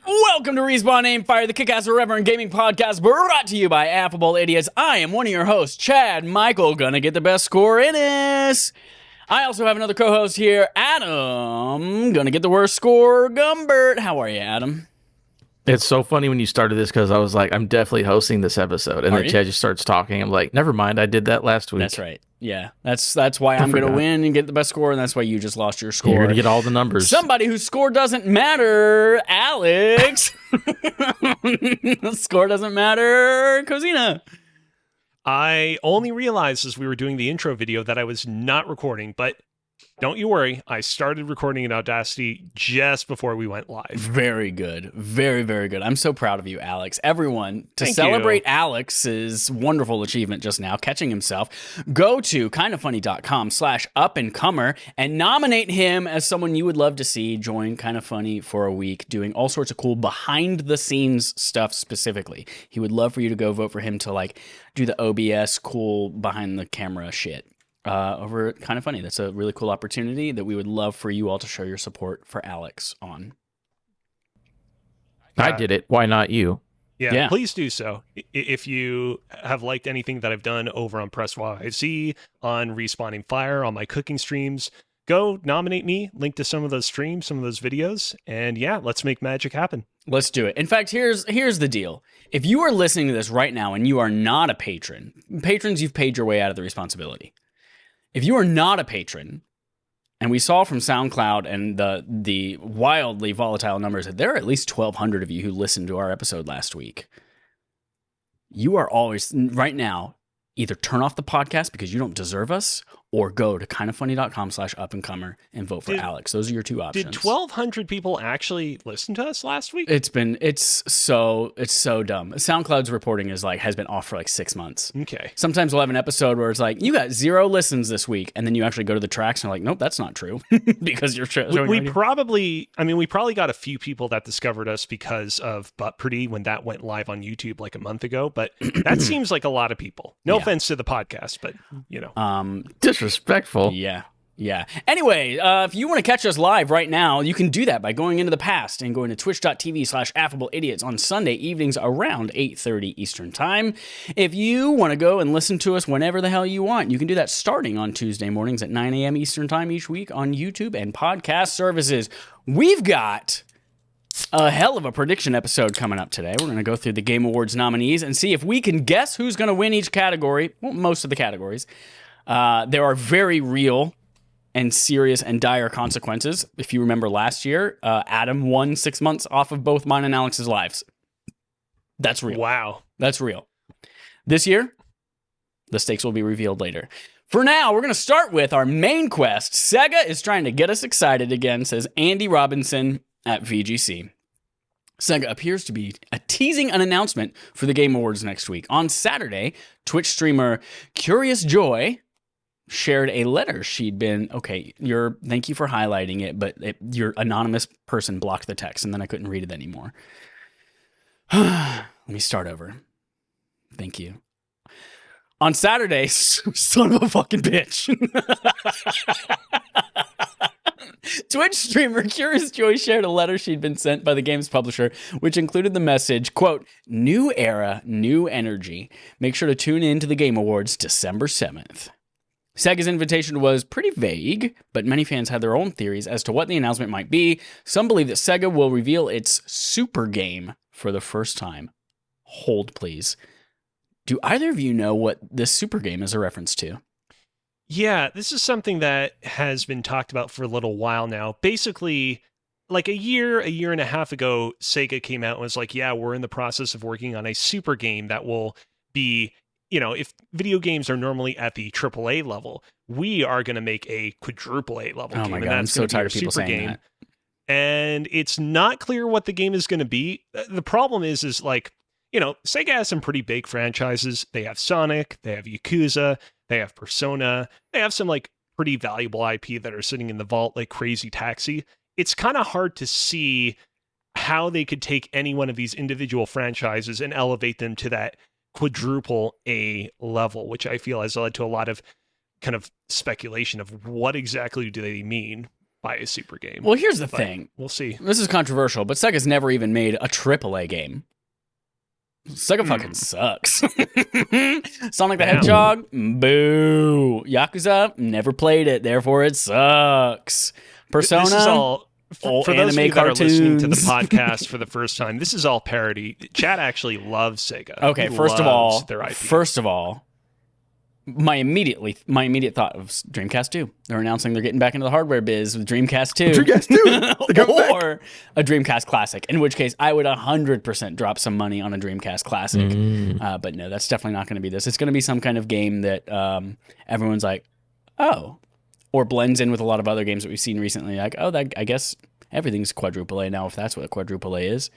Welcome to Respawn Aim Fire, the kick-ass irreverent gaming podcast brought to you by Affable Idiots. I am one of your hosts, Chad Michael, gonna get the best score in this. I also have another co-host here, Adam, gonna get the worst score, Gumbert. How are you, Adam? It's so funny when you started this because I was like, I'm definitely hosting this episode. And then Chad just starts talking. I'm like, never mind, I did that last week. That's right. Yeah, that's why I'm going to win and get the best score, and that's why you just lost your score. You're going to get all the numbers. Somebody whose score doesn't matter, Alex. The score doesn't matter, Cosina. I only realized as we were doing the intro video that I was not recording, but don't you worry. I started recording in Audacity just before we went live. Very good. Very, very good. I'm so proud of you, Alex. Everyone, to celebrate Alex's wonderful achievement just now, catching himself, go to kindoffunny.com/upandcomer and nominate him as someone you would love to see join Kind of Funny for a week, doing all sorts of cool behind-the-scenes stuff specifically. He would love for you to go vote for him to, like, do the OBS cool behind-the-camera shit. Over at Kind of Funny. That's a really cool opportunity that we would love for you all to show your support for Alex on. I did it. Why not you? Yeah, please do so. If you have liked anything that I've done over on Press YZ, on Respawning Fire, on my cooking streams, go nominate me, link to some of those streams, some of those videos, and yeah, let's make magic happen. Let's do it. In fact, here's the deal. If you are listening to this right now and you are not a patron, patrons, you've paid your way out of the responsibility. If you are not a patron, and we saw from SoundCloud and the wildly volatile numbers that there are at least 1,200 of you who listened to our episode last week, you are always, right now, either turn off the podcast because you don't deserve us, or go to kindoffunny.com/upandcomer and vote for Alex. Those are your two options. Did 1,200 people actually listen to us last week? It's so dumb. SoundCloud's reporting has been off for like 6 months. Okay. Sometimes we'll have an episode where it's like, you got 0 listens this week, and then you actually go to the tracks and you're like, nope, that's not true. Because you're we probably got a few people that discovered us because of Butt Pretty when that went live on YouTube like a month ago, but that seems like a lot of people. No offense to the podcast, but you know. Disrespectful. Yeah. Anyway, if you want to catch us live right now, you can do that by going into the past and going to twitch.tv/affableidiots on Sunday evenings around 8:30 Eastern Time. If you want to go and listen to us whenever the hell you want, you can do that starting on Tuesday mornings at 9 a.m. Eastern Time each week on YouTube and podcast services. We've got a hell of a prediction episode coming up today. We're going to go through the Game Awards nominees and see if we can guess who's going to win each category. Well, most of the categories. There are very real and serious and dire consequences. If you remember last year, Adam won 6 months off of both mine and Alex's lives. That's real. Wow. That's real. This year, the stakes will be revealed later. For now, we're going to start with our main quest. Sega is trying to get us excited again, says Andy Robinson at VGC. Sega appears to be teasing an announcement for the Game Awards next week. On Saturday, Twitch streamer Curious Joy shared a letter she'd been, thank you for highlighting it, but your anonymous person blocked the text, and then I couldn't read it anymore. Let me start over. Thank you. On Saturday, son of a fucking bitch. Twitch streamer Curious Joy shared a letter she'd been sent by the game's publisher, which included the message, quote, "New era, new energy. Make sure to tune in to the Game Awards December 7th. Sega's invitation was pretty vague, but many fans had their own theories as to what the announcement might be. Some believe that Sega will reveal its super game for the first time. Hold, please. Do either of you know what this super game is a reference to? Yeah, this is something that has been talked about for a little while now. Basically, like a year and a half ago, Sega came out and was like, yeah, we're in the process of working on a super game that will be, if video games are normally at the AAA level, we are going to make a quadruple A level game. Oh my God, I'm so tired of people saying that. And it's not clear what the game is going to be. The problem is like, Sega has some pretty big franchises. They have Sonic, they have Yakuza, they have Persona, they have some like pretty valuable IP that are sitting in the vault like Crazy Taxi. It's kind of hard to see how they could take any one of these individual franchises and elevate them to that quadruple A level, which I feel has led to a lot of kind of speculation of what exactly do they mean by a super game. Well, here's the thing. We'll see. This is controversial, but Sega's never even made a AAA game. Sega fucking sucks. Sonic the Hedgehog, boo. Yakuza, never played it, therefore it sucks. Persona, this is all for those of you that are listening to the cartoons. podcast for the first time. This is all parody. Chad actually loves Sega. Okay, He first loves their IP. of all, my immediate thought of Dreamcast 2. They're announcing they're getting back into the hardware biz with Dreamcast 2. Dreamcast 2. Or a Dreamcast Classic, in which case I would 100% drop some money on a Dreamcast Classic. But no, that's definitely not going to be this. It's going to be some kind of game that everyone's like, oh, or blends in with a lot of other games that we've seen recently. Like, oh, I guess everything's quadruple A now, if that's what a quadruple A is.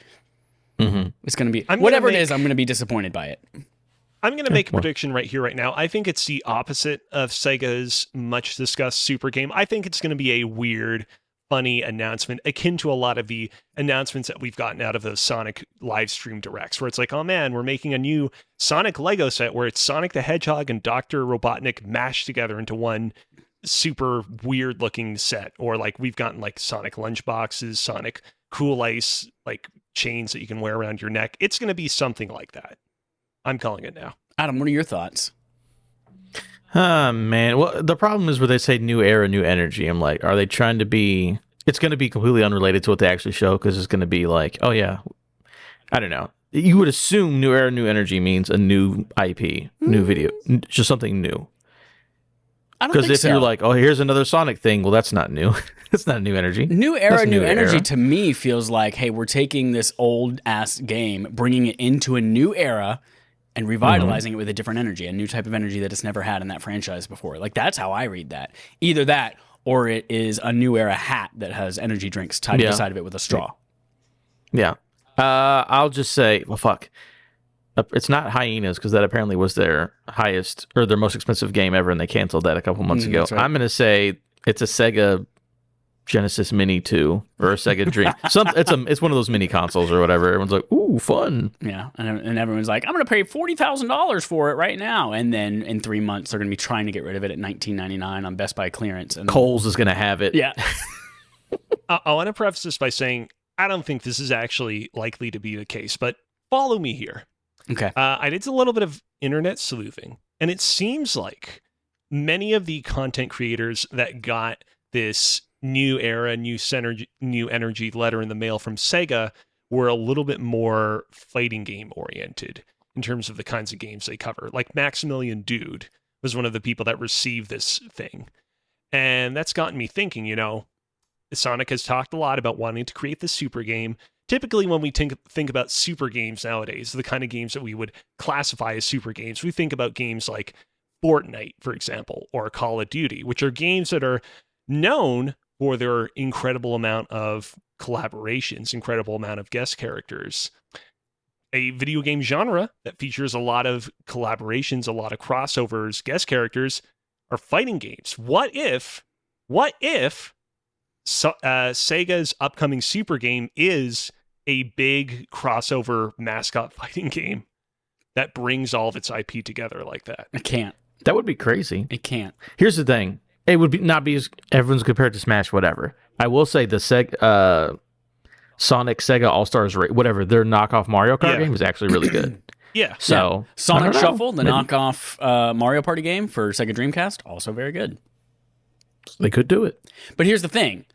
It's going to be, whatever it is, I'm going to be disappointed by it. I'm going to make a prediction right here, right now. I think it's the opposite of Sega's much discussed super game. I think it's going to be a weird, funny announcement, akin to a lot of the announcements that we've gotten out of those Sonic live stream directs, where it's like, oh man, we're making a new Sonic Lego set where it's Sonic the Hedgehog and Dr. Robotnik mashed together into one super weird looking set. Or like we've gotten like Sonic lunchboxes, Sonic Cool Ice, like chains that you can wear around your neck. It's going to be something like that. I'm calling it now. Adam, what are your thoughts? Man. Well, the problem is where they say new era, new energy. I'm like, are they trying to be... It's going to be completely unrelated to what they actually show, because it's going to be like, oh yeah, I don't know. You would assume new era, new energy means a new IP, new video, just something new. I don't Because think if so. you're like, oh, here's another Sonic thing, well, that's not new. It's not new energy. New era, That's new energy era. to me feels like, hey, we're taking this old ass game, bringing it into a new era, and revitalizing it with a different energy, a new type of energy that it's never had in that franchise before. Like, that's how I read that. Either that, or it is a new era hat that has energy drinks tied to the side of it with a straw. Yeah. I'll just say, well, fuck. It's not Hyenas, because that apparently was their highest or their most expensive game ever, and they canceled that a couple months ago. That's right. I'm going to say it's a Sega Genesis Mini 2 or a Sega Dream. It's one of those mini consoles or whatever. Everyone's like, ooh, fun. Yeah, and everyone's like, I'm going to pay $40,000 for it right now. And then in 3 months, they're going to be trying to get rid of it at $19.99 on Best Buy clearance. And Kohl's is going to have it. yeah. I want to preface this by saying I don't think this is actually likely to be the case, but follow me here. Okay. I did a little bit of internet sleuthing, and it seems like many of the content creators that got this new era, new energy letter in the mail from Sega were a little bit more fighting game oriented in terms of the kinds of games they cover. Like Maximilian Dude was one of the people that received this thing. And that's gotten me thinking, Sonic has talked a lot about wanting to create this super game. Typically, when we think about super games nowadays, the kind of games that we would classify as super games, we think about games like Fortnite, for example, or Call of Duty, which are games that are known for their incredible amount of collaborations, incredible amount of guest characters. A video game genre that features a lot of collaborations, a lot of crossovers, guest characters are fighting games. What if Sega's upcoming super game is a big crossover mascot fighting game that brings all of its IP together like that? It can't. That would be crazy. It can't. Here's the thing. It would not be as everyone's compared to Smash, whatever. I will say the Sonic Sega All-Stars, whatever, their knockoff Mario Kart game was actually really good. Yeah. So Sonic Shuffle, the maybe knockoff Mario Party game for Sega Dreamcast, also very good. they could do it. But here's the thing.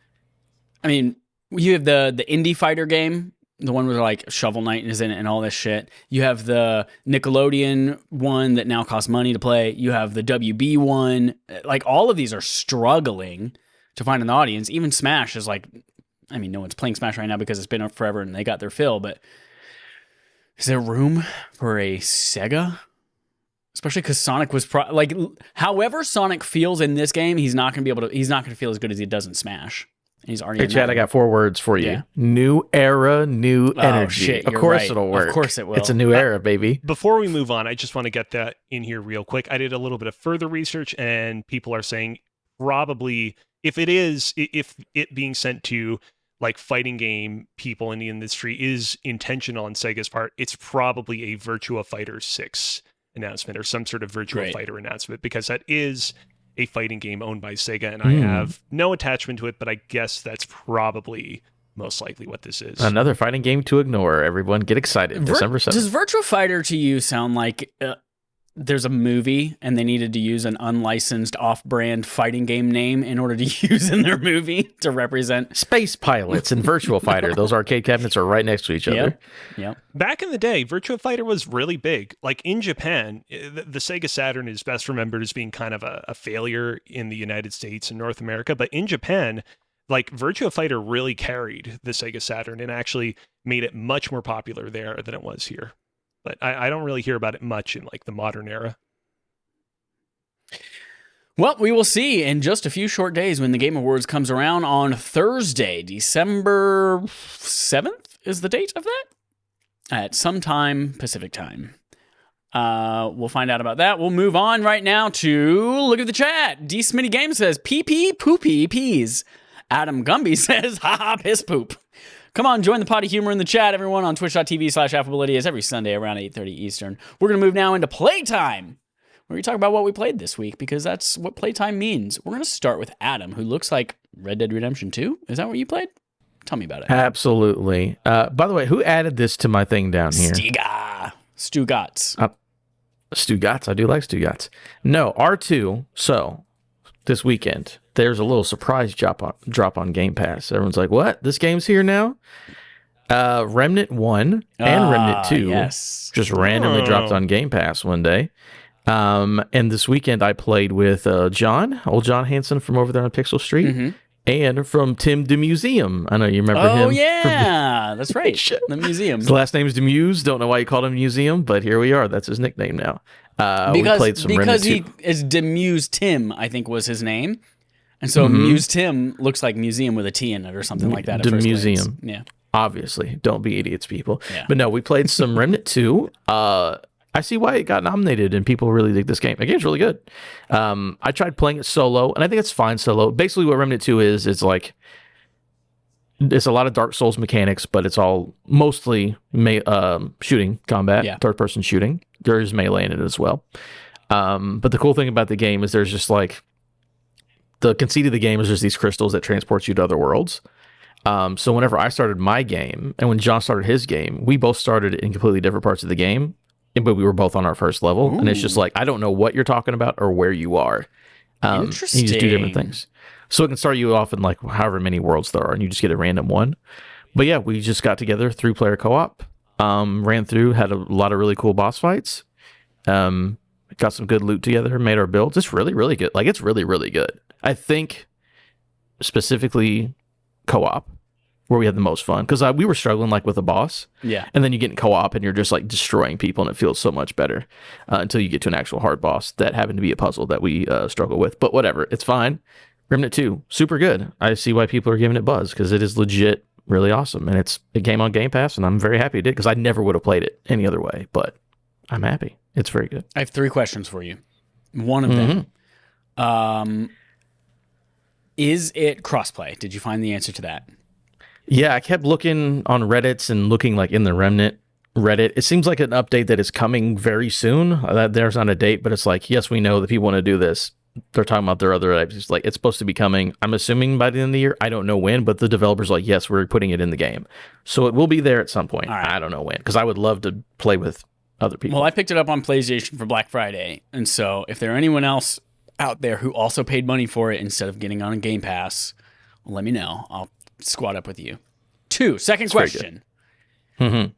I mean, you have the Indie Fighter game, the one where like Shovel Knight is in it and all this shit. You have the Nickelodeon one that now costs money to play. You have the WB one. Like, all of these are struggling to find an audience. Even Smash is like, I mean, no one's playing Smash right now because it's been up forever and they got their fill, but is there room for a Sega? Especially because Sonic was however Sonic feels in this game, he's not going to feel as good as he does in Smash. And he's already Hey, Chad, I got 4 words for you. Yeah. New era, new energy. Shit, of you're course right. it'll work. Of course it will. It's a new era, baby. Before we move on, I just want to get that in here real quick. I did a little bit of further research, and people are saying probably if it being sent to like fighting game people in the industry is intentional on Sega's part, it's probably a Virtua Fighter 6 announcement or some sort of Virtua Fighter announcement, because that is a fighting game owned by Sega, and I have no attachment to it, but I guess that's probably most likely what this is. Another fighting game to ignore. Everyone get excited. December 7th. Does Virtua Fighter to you sound like there's a movie and they needed to use an unlicensed off-brand fighting game name in order to use in their movie to represent Space Pilots and Virtua Fighter? Those arcade cabinets are right next to each other. Yep. Back in the day, Virtua Fighter was really big. Like in Japan, the Sega Saturn is best remembered as being kind of a failure in the United States and North America. But in Japan, like Virtua Fighter really carried the Sega Saturn and actually made it much more popular there than it was here. But I don't really hear about it much in like the modern era. Well, we will see in just a few short days when the Game Awards comes around on Thursday, December 7th is the date of that? At some time Pacific time. We'll find out about that. We'll move on right now to look at the chat. D Smitty Game says, pee poopy peas. Adam Gumby says, haha, piss poop. Come on, join the potty humor in the chat, everyone, on twitch.tv/affableidiots every Sunday around 8:30 Eastern. We're going to move now into playtime, where we talk about what we played this week, because that's what playtime means. We're going to start with Adam, who looks like Red Dead Redemption 2. Is that what you played? Tell me about it. Absolutely. By the way, who added this to my thing down here? Stugotz. Stugotz. I do like Stugotz. No, R2. So, this weekend, there's a little surprise drop on Game Pass. Everyone's like, what? This game's here now? Remnant 1 and Remnant 2 just randomly dropped on Game Pass one day. And this weekend I played with old John Hansen from over there on Pixel Street, and from Tim the Museum. I know you remember him. Oh, yeah. That's right. The Museum. His last name's Demuse. Don't know why you called him Museum, but here we are. That's his nickname now. We played some because Remnant 2. he is Demuse Tim, I think was his name. And so Muse Tim looks like museum with a T in it or something like that. The Museum. Yeah. Obviously. Don't be idiots, people. Yeah. But no, we played some Remnant 2. I see why it got nominated and people really dig this game. The game's really good. I tried playing it solo, and I think it's fine solo. Basically, what Remnant 2 is like, it's a lot of Dark Souls mechanics, but it's all mostly shooting combat, third-person shooting. There's melee in it as well. But the cool thing about the game is there's just like, the conceit of the game is there's these crystals that transport you to other worlds. So whenever I started my game, and when John started his game, we both started in completely different parts of the game, but we were both on our first level. Ooh. And it's just like, I don't know what you're talking about or where you are. Interesting. You just do different things. So it can start you off in like however many worlds there are, and you just get a random one. But yeah, we just got together, 3-player co-op, ran through, had a lot of really cool boss fights, got some good loot together, made our builds. It's really, really good. Like, it's really, really good. I think specifically co-op where we had the most fun, because we were struggling like with a boss, and then you get in co-op and you're just like destroying people, and it feels so much better until you get to an actual hard boss that happened to be a puzzle that we struggle with. But whatever, it's fine. Remnant 2, super good. I see why people are giving it buzz, because it is legit really awesome, and it came on Game Pass, and I'm very happy it did, because I never would have played it any other way, but I'm happy. It's very good. I have 3 questions for you. One of them, is it crossplay? Did you find the answer to that? Yeah, I kept looking on Reddits and looking like in the Remnant Reddit. It seems like an update that is coming very soon. There's not a date, but it's like, yes, we know that people want to do this. They're talking about their other apps. It's like, it's supposed to be coming, I'm assuming by the end of the year. I don't know when, but the developers are like, yes, we're putting it in the game. So it will be there at some point. Right. I don't know when, because I would love to play with other people. Well, I picked it up on PlayStation for Black Friday. And so if there anyone else out there who also paid money for it instead of getting on a Game Pass, let me know. I'll squat up with you. Second question. Is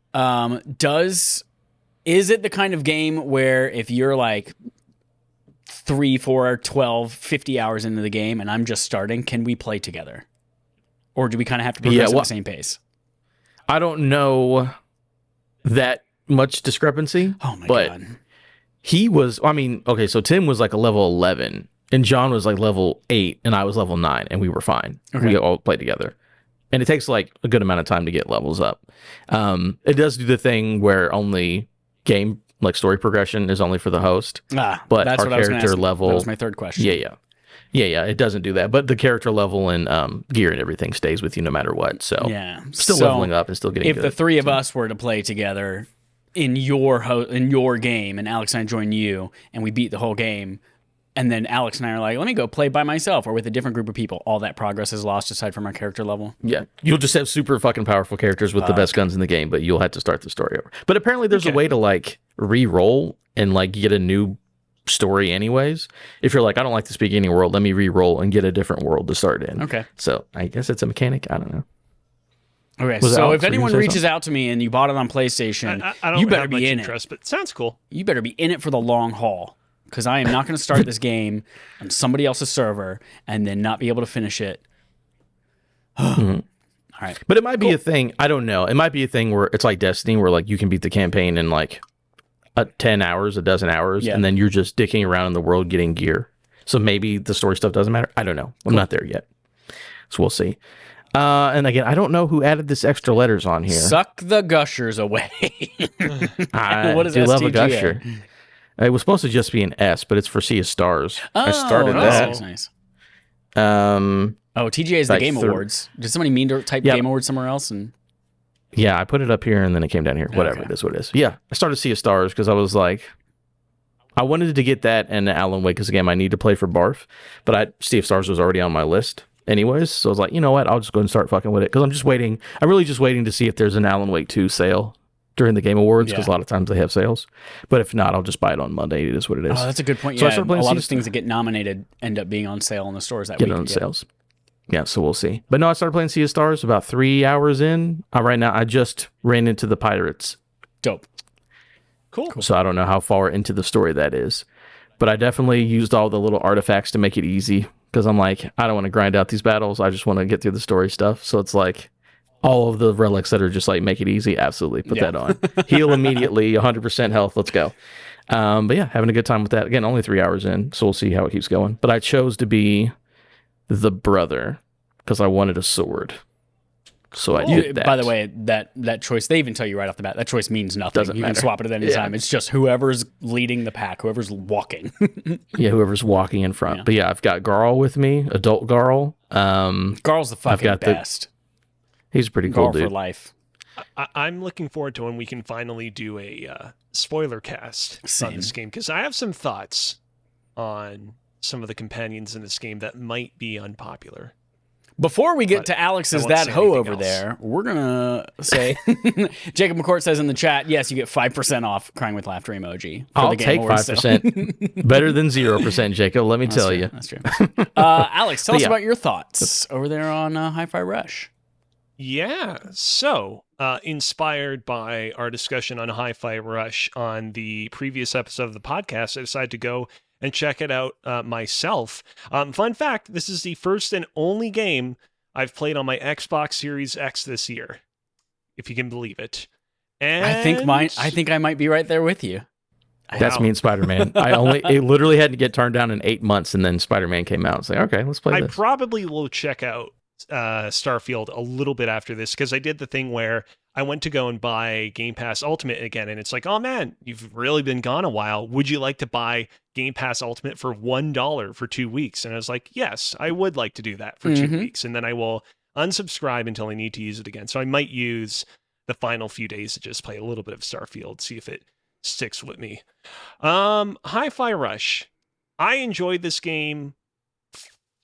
it the kind of game where if you're like 3, 4, 12, 50 hours into the game and I'm just starting, can we play together? Or do we kind of have to progress at the same pace? I don't know that much discrepancy. Oh my God. He was, okay, so Tim was like a level 11 and John was like level 8 and I was level 9 and we were fine. Okay. We all played together. And it takes like a good amount of time to get levels up. It does do the thing where only game, like story progression, is only for the host. But that's our character level. That was my third question. Yeah. Yeah, it doesn't do that. But the character level and gear and everything stays with you no matter what. So Yeah. still So leveling up and still getting if good. the three of us were to play together in your game, and Alex and I join you, and we beat the whole game, and then Alex and I are like, let me go play by myself or with a different group of people, all that progress is lost aside from our character level. Yeah, you'll just have super fucking powerful characters with the best guns in the game, but you'll have to start the story over. But apparently there's a way to like re-roll and like get a new story anyways. If you're like, I don't like this beginning world, let me re-roll and get a different world to start in. Okay. So I guess it's a mechanic. I don't know. Okay, Was it so Alex, if were you gonna anyone say reaches out to me and you bought it on PlayStation, I don't you better have be much in interest, it. but it sounds cool. You better be in it for the long haul, because I am not going to start this game on somebody else's server and then not be able to finish it. All right. But it might be a thing. I don't know. It might be a thing where it's like Destiny, where like you can beat the campaign in like 10 hours, a dozen hours, and then you're just dicking around in the world getting gear. So maybe the story stuff doesn't matter. I don't know. I'm not there yet. So we'll see. And again, I don't know who added this extra letters on here. Suck the gushers away. I What is do love a STGA? gusher. It was supposed to just be an S, but it's for Sea of Stars. I started that. Nice. Um, TGA is the like Game Awards. Did somebody mean to type Game Awards somewhere else? And yeah, I put it up here and then it came down here. Whatever, it is what it is. Yeah, I started Sea of Stars because I was like, I wanted to get that and Alan Wake because again, I need to play for Barf, but Sea of Stars was already on my list anyways. So I was like, you know what? I'll just go and start fucking with it because I'm just waiting. I'm really just waiting to see if there's an Alan Wake 2 sale during the Game Awards because a lot of times they have sales. But if not, I'll just buy it on Monday. It is what it is. oh, that's a good point. So I Yeah, started playing a lot Sea of things that get nominated end up being on sale in the stores that Get week. it on sales. Yeah, so we'll see. But no, I started playing Sea of Stars about 3 hours in. Right now, I just ran into the pirates. Dope. Cool. So I don't know how far into the story that is. But I definitely used all the little artifacts to make it easy because I'm like, I don't want to grind out these battles. I just want to get through the story stuff. So it's like all of the relics that are just like make it easy. Absolutely. Put that on. Heal immediately, 100% health. Let's go. But yeah, having a good time with that. Again, only 3 hours in. So we'll see how it keeps going. But I chose to be the brother because I wanted a sword. So I did that. By the way, that choice, they even tell you right off the bat, that choice means nothing. Doesn't you matter. can swap it at any time. It's just whoever's leading the pack, whoever's walking. Yeah, whoever's walking in front. But yeah, I've got Garl with me, adult Garl. Garl's the fucking best. He's a pretty cool Garl dude. for life. I'm looking forward to when we can finally do a spoiler cast on this game because I have some thoughts on some of the companions in this game that might be unpopular. Before we get to Alex's that hoe over there, we're going to say, Jacob McCourt says in the chat, yes, you get 5% off crying with laughter emoji. I'll take 5%. Better than 0%, Jacob, let me tell you. That's true. Alex, tell us about your thoughts over there on Hi-Fi Rush. Yeah, so inspired by our discussion on Hi-Fi Rush on the previous episode of the podcast, I decided to go and check it out myself. Fun fact, this is the first and only game I've played on my Xbox Series X this year, if you can believe it. And I think I might be right there with you. That's me and Spider-Man. It literally had to get turned down in 8 months, and then Spider-Man came out. It's like, okay, let's play this. I probably will check out Starfield a little bit after this because I did the thing where I went to go and buy Game Pass Ultimate again, and it's like, oh man, you've really been gone a while. Would you like to buy Game Pass Ultimate for $1 for 2 weeks? And I was like, yes, I would like to do that for 2 weeks, and then I will unsubscribe until I need to use it again. So I might use the final few days to just play a little bit of Starfield, see if it sticks with me. Hi-Fi Rush. I enjoyed this game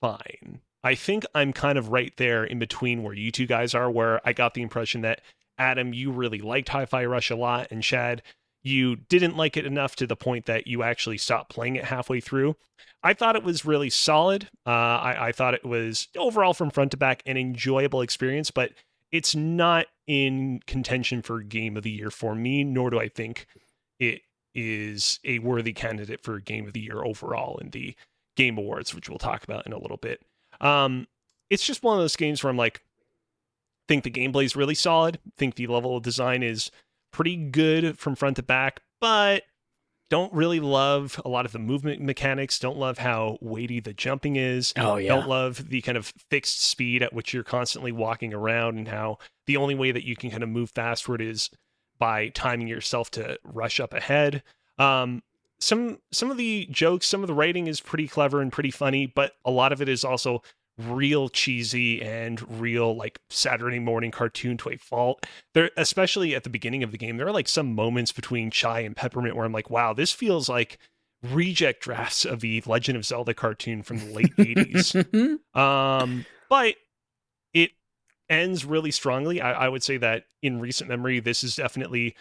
fine. I think I'm kind of right there in between where you two guys are, where I got the impression that Adam, you really liked Hi-Fi Rush a lot, and Chad, you didn't like it enough to the point that you actually stopped playing it halfway through. I thought it was really solid. I thought it was overall from front to back an enjoyable experience, but it's not in contention for Game of the Year for me, nor do I think it is a worthy candidate for Game of the Year overall in the Game Awards, which we'll talk about in a little bit. It's just one of those games where I'm like, think the gameplay is really solid, think the level of design is pretty good from front to back, but don't really love a lot of the movement mechanics, don't love how weighty the jumping is, don't love the kind of fixed speed at which you're constantly walking around and how the only way that you can kind of move fastward is by timing yourself to rush up ahead. some of the jokes, some of the writing is pretty clever and pretty funny, but a lot of it is also real cheesy and real like Saturday morning cartoon to a fault. There, especially at the beginning of the game, there are like some moments between Chai and Peppermint where I'm like, wow, this feels like reject drafts of the Legend of Zelda cartoon from the late 80s. But it ends really strongly. I would say that in recent memory, this is definitely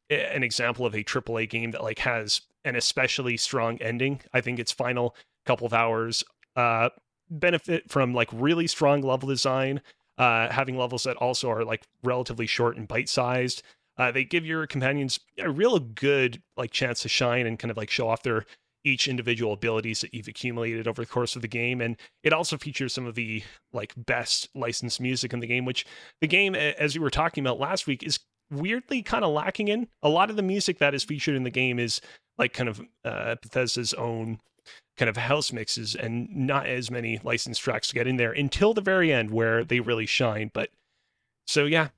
an example of a AAA game that like has an especially strong ending. I think its final couple of hours benefit from like really strong level design, having levels that also are like relatively short and bite-sized. They give your companions a real good like chance to shine and kind of like show off their each individual abilities that you've accumulated over the course of the game. And it also features some of the like best licensed music in the game, which the game, as we were talking about last week, is weirdly kind of lacking in. A lot of the music that is featured in the game is like kind of Bethesda's own kind of house mixes and not as many licensed tracks to get in there until the very end where they really shine. But so yeah,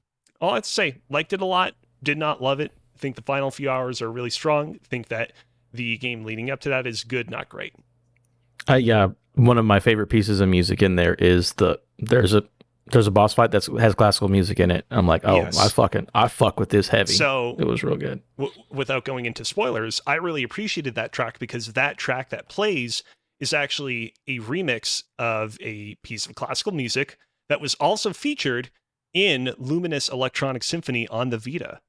all I have to say, liked it a lot, did not love it. Think the final few hours are really strong. Think that the game leading up to that is good, not great. Yeah, one of my favorite pieces of music in there is there's a boss fight that has classical music in it. I'm like, oh, yes. I fuck with this heavy. So it was real good. Without going into spoilers, I really appreciated that track because that track that plays is actually a remix of a piece of classical music that was also featured in Luminous Electronic Symphony on the Vita.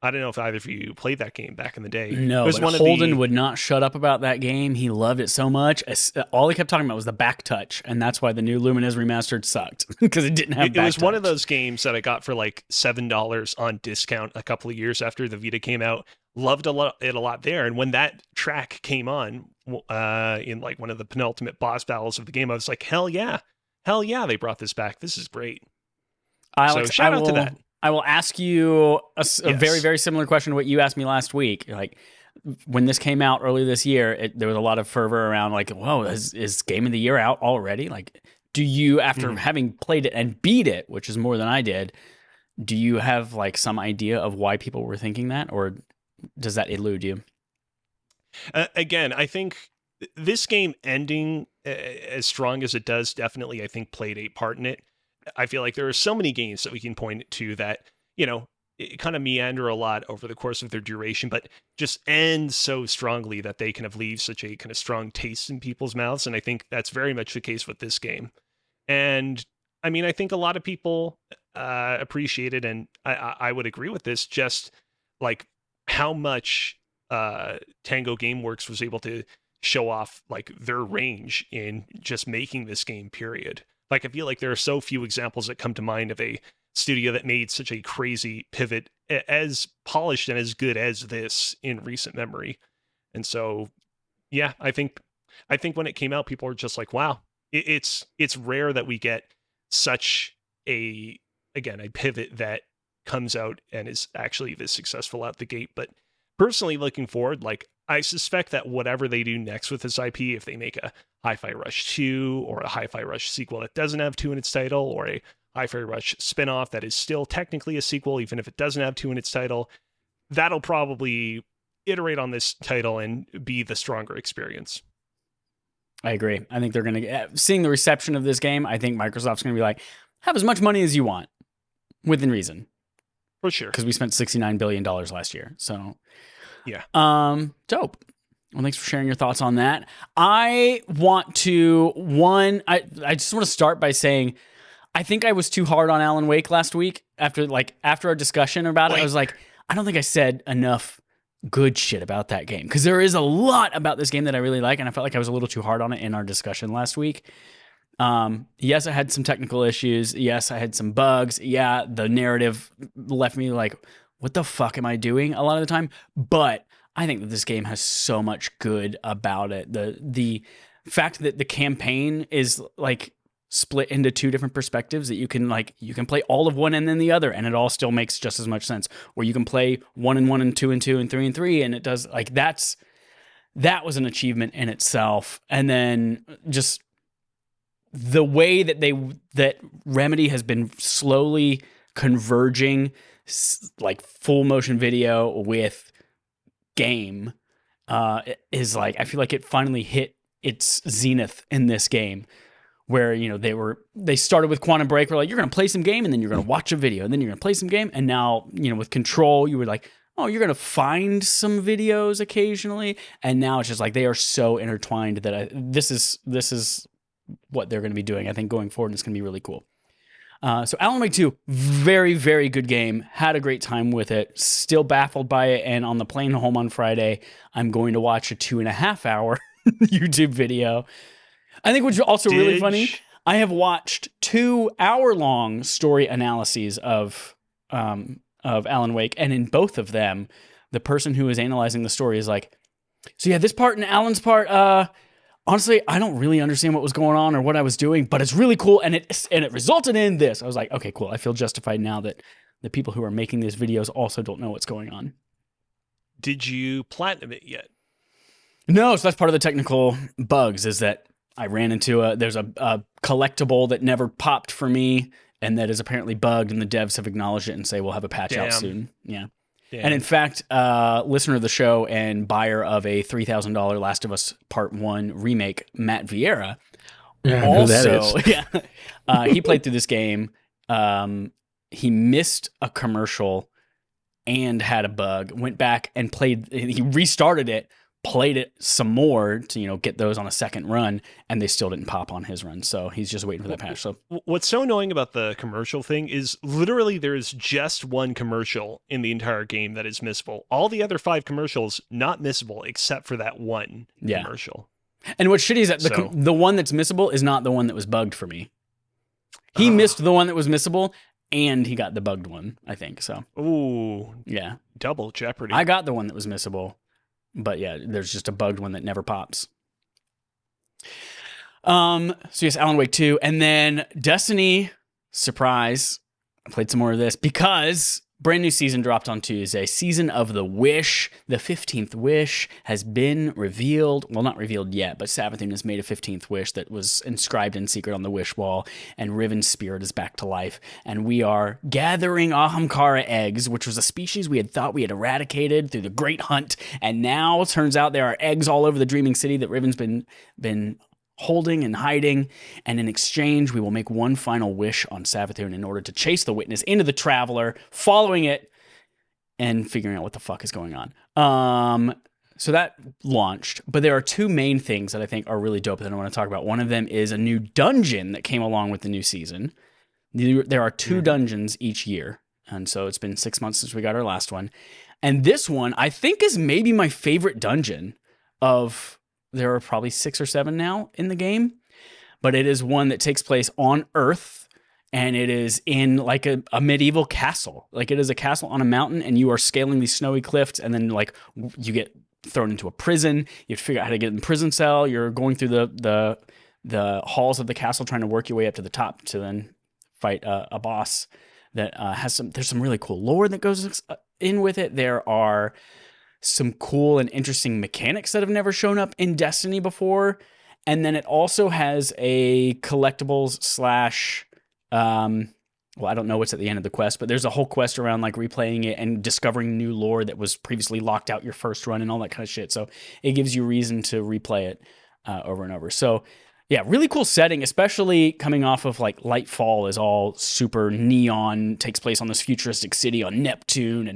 I don't know if either of you played that game back in the day. No, it was but Holden would not shut up about that game. He loved it so much. All he kept talking about was the back touch, and that's why the new Luminous Remastered sucked, because it didn't have back touch. It was one of those games that I got for like $7 on discount a couple of years after the Vita came out. Loved it a lot there, and when that track came on in like one of the penultimate boss battles of the game, I was like, hell yeah, they brought this back. This is great. Alex, so shout out to that. I will ask you a very, very similar question to what you asked me last week. Like, when this came out earlier this year, there was a lot of fervor around, like, whoa, is Game of the Year out already? Like, do you, after having played it and beat it, which is more than I did, do you have, like, some idea of why people were thinking that, or does that elude you? Again, I think this game ending as strong as it does definitely, I think, played a part in it. I feel like there are so many games that we can point to that, you know, it kind of meander a lot over the course of their duration, but just end so strongly that they kind of leave such a kind of strong taste in people's mouths. And I think that's very much the case with this game. And I mean, I think a lot of people appreciate it, and I would agree with this, just like how much Tango Gameworks was able to show off like their range in just making this game, period. Like, I feel like there are so few examples that come to mind of a studio that made such a crazy pivot as polished and as good as this in recent memory. And so, yeah, I think when it came out, people were just like, wow, it's rare that we get such a pivot that comes out and is actually this successful out the gate. But personally looking forward, like, I suspect that whatever they do next with this IP, if they make a Hi-Fi Rush 2 or a Hi-Fi Rush sequel that doesn't have 2 in its title, or a Hi-Fi Rush spinoff that is still technically a sequel, even if it doesn't have 2 in its title, that'll probably iterate on this title and be the stronger experience. I agree. I think they're going to, seeing the reception of this game, I think Microsoft's going to be like, have as much money as you want, within reason. For sure. Because we spent $69 billion last year. So, yeah. Dope. Well, thanks for sharing your thoughts on that. I want to, I just want to start by saying, I think I was too hard on Alan Wake last week. After our discussion about it, I was like, I don't think I said enough good shit about that game. Because there is a lot about this game that I really like, and I felt like I was a little too hard on it in our discussion last week. Yes, I had some technical issues. Yes, I had some bugs. Yeah, the narrative left me like, what the fuck am I doing a lot of the time? But I think that this game has so much good about it. The fact that the campaign is like split into 2 different perspectives, that you can play all of one and then the other, and it all still makes just as much sense. Or you can play 1 and 1 and 2 and 2 and 3 and 3, and it does, like, that was an achievement in itself. And then just the way that Remedy has been slowly converging like full motion video with game is like, I feel like it finally hit its zenith in this game, where, you know, they started with Quantum Break. We're like, you're going to play some game and then you're going to watch a video and then you're going to play some game. And now, you know, with Control, you were like, oh, you're going to find some videos occasionally. And now it's just like, they are so intertwined that this is what they're going to be doing, I think, going forward. And it's going to be really cool. So Alan Wake 2, very, very good game. Had a great time with it. Still baffled by it. And on the plane home on Friday, I'm going to watch a 2.5 hour YouTube video. I think what's also really funny, I have watched 2-hour-long story analyses of Alan Wake, and in both of them, the person who is analyzing the story is like, so yeah, this part and Alan's part, honestly, I don't really understand what was going on or what I was doing, but it's really cool, and it resulted in this. I was like, okay, cool. I feel justified now that the people who are making these videos also don't know what's going on. Did you platinum it yet? No, so that's part of the technical bugs, is that I ran into there's a collectible that never popped for me, and that is apparently bugged, and the devs have acknowledged it and say we'll have a patch out soon. Yeah. Damn. And in fact, listener of the show and buyer of a $3,000 Last of Us Part 1 remake, Matt Vieira, also, he played through this game. He missed a commercial and had a bug, went back and he restarted it, played it some more to, you know, get those on a second run, and they still didn't pop on his run. So he's just waiting for that patch. So what's so annoying about the commercial thing is literally there is just one commercial in the entire game that is missable. All the other 5 commercials not missable except for that one commercial. And what's shitty is that the one that's missable is not the one that was bugged for me. He missed the one that was missable, and he got the bugged one, I think. So ooh, yeah, double jeopardy. I got the one that was missable. But yeah, there's just a bugged one that never pops. So yes, Alan Wake 2. And then Destiny, surprise, I played some more of this because brand new season dropped on Tuesday. Season of the Wish, the 15th Wish, has been revealed. Well, not revealed yet, but Savathun has made a 15th Wish that was inscribed in secret on the Wish wall, and Riven's spirit is back to life. And we are gathering Ahamkara eggs, which was a species we had thought we had eradicated through the Great Hunt, and now it turns out there are eggs all over the Dreaming City that Riven's been holding and hiding, and in exchange, we will make one final wish on Savathun in order to chase the Witness into the Traveler, following it, and figuring out what the fuck is going on. So that launched, but there are 2 main things that I think are really dope that I want to talk about. One of them is a new dungeon that came along with the new season. There are 2 dungeons each year, and so it's been 6 months since we got our last one. And this one, I think, is maybe my favorite dungeon of... There are probably 6 or 7 now in the game, but it is one that takes place on Earth, and it is in like a medieval castle. Like, it is a castle on a mountain, and you are scaling these snowy cliffs, and then like you get thrown into a prison. You have to figure out how to get in the prison cell. You're going through the halls of the castle, trying to work your way up to the top to then fight a boss that there's some really cool lore that goes in with it. There are some cool and interesting mechanics that have never shown up in Destiny before. And then it also has a collectibles slash, well, I don't know what's at the end of the quest, but there's a whole quest around like replaying it and discovering new lore that was previously locked out your first run and all that kind of shit. So it gives you reason to replay it over and over. So yeah, really cool setting, especially coming off of like Lightfall is all super neon, takes place on this futuristic city on Neptune,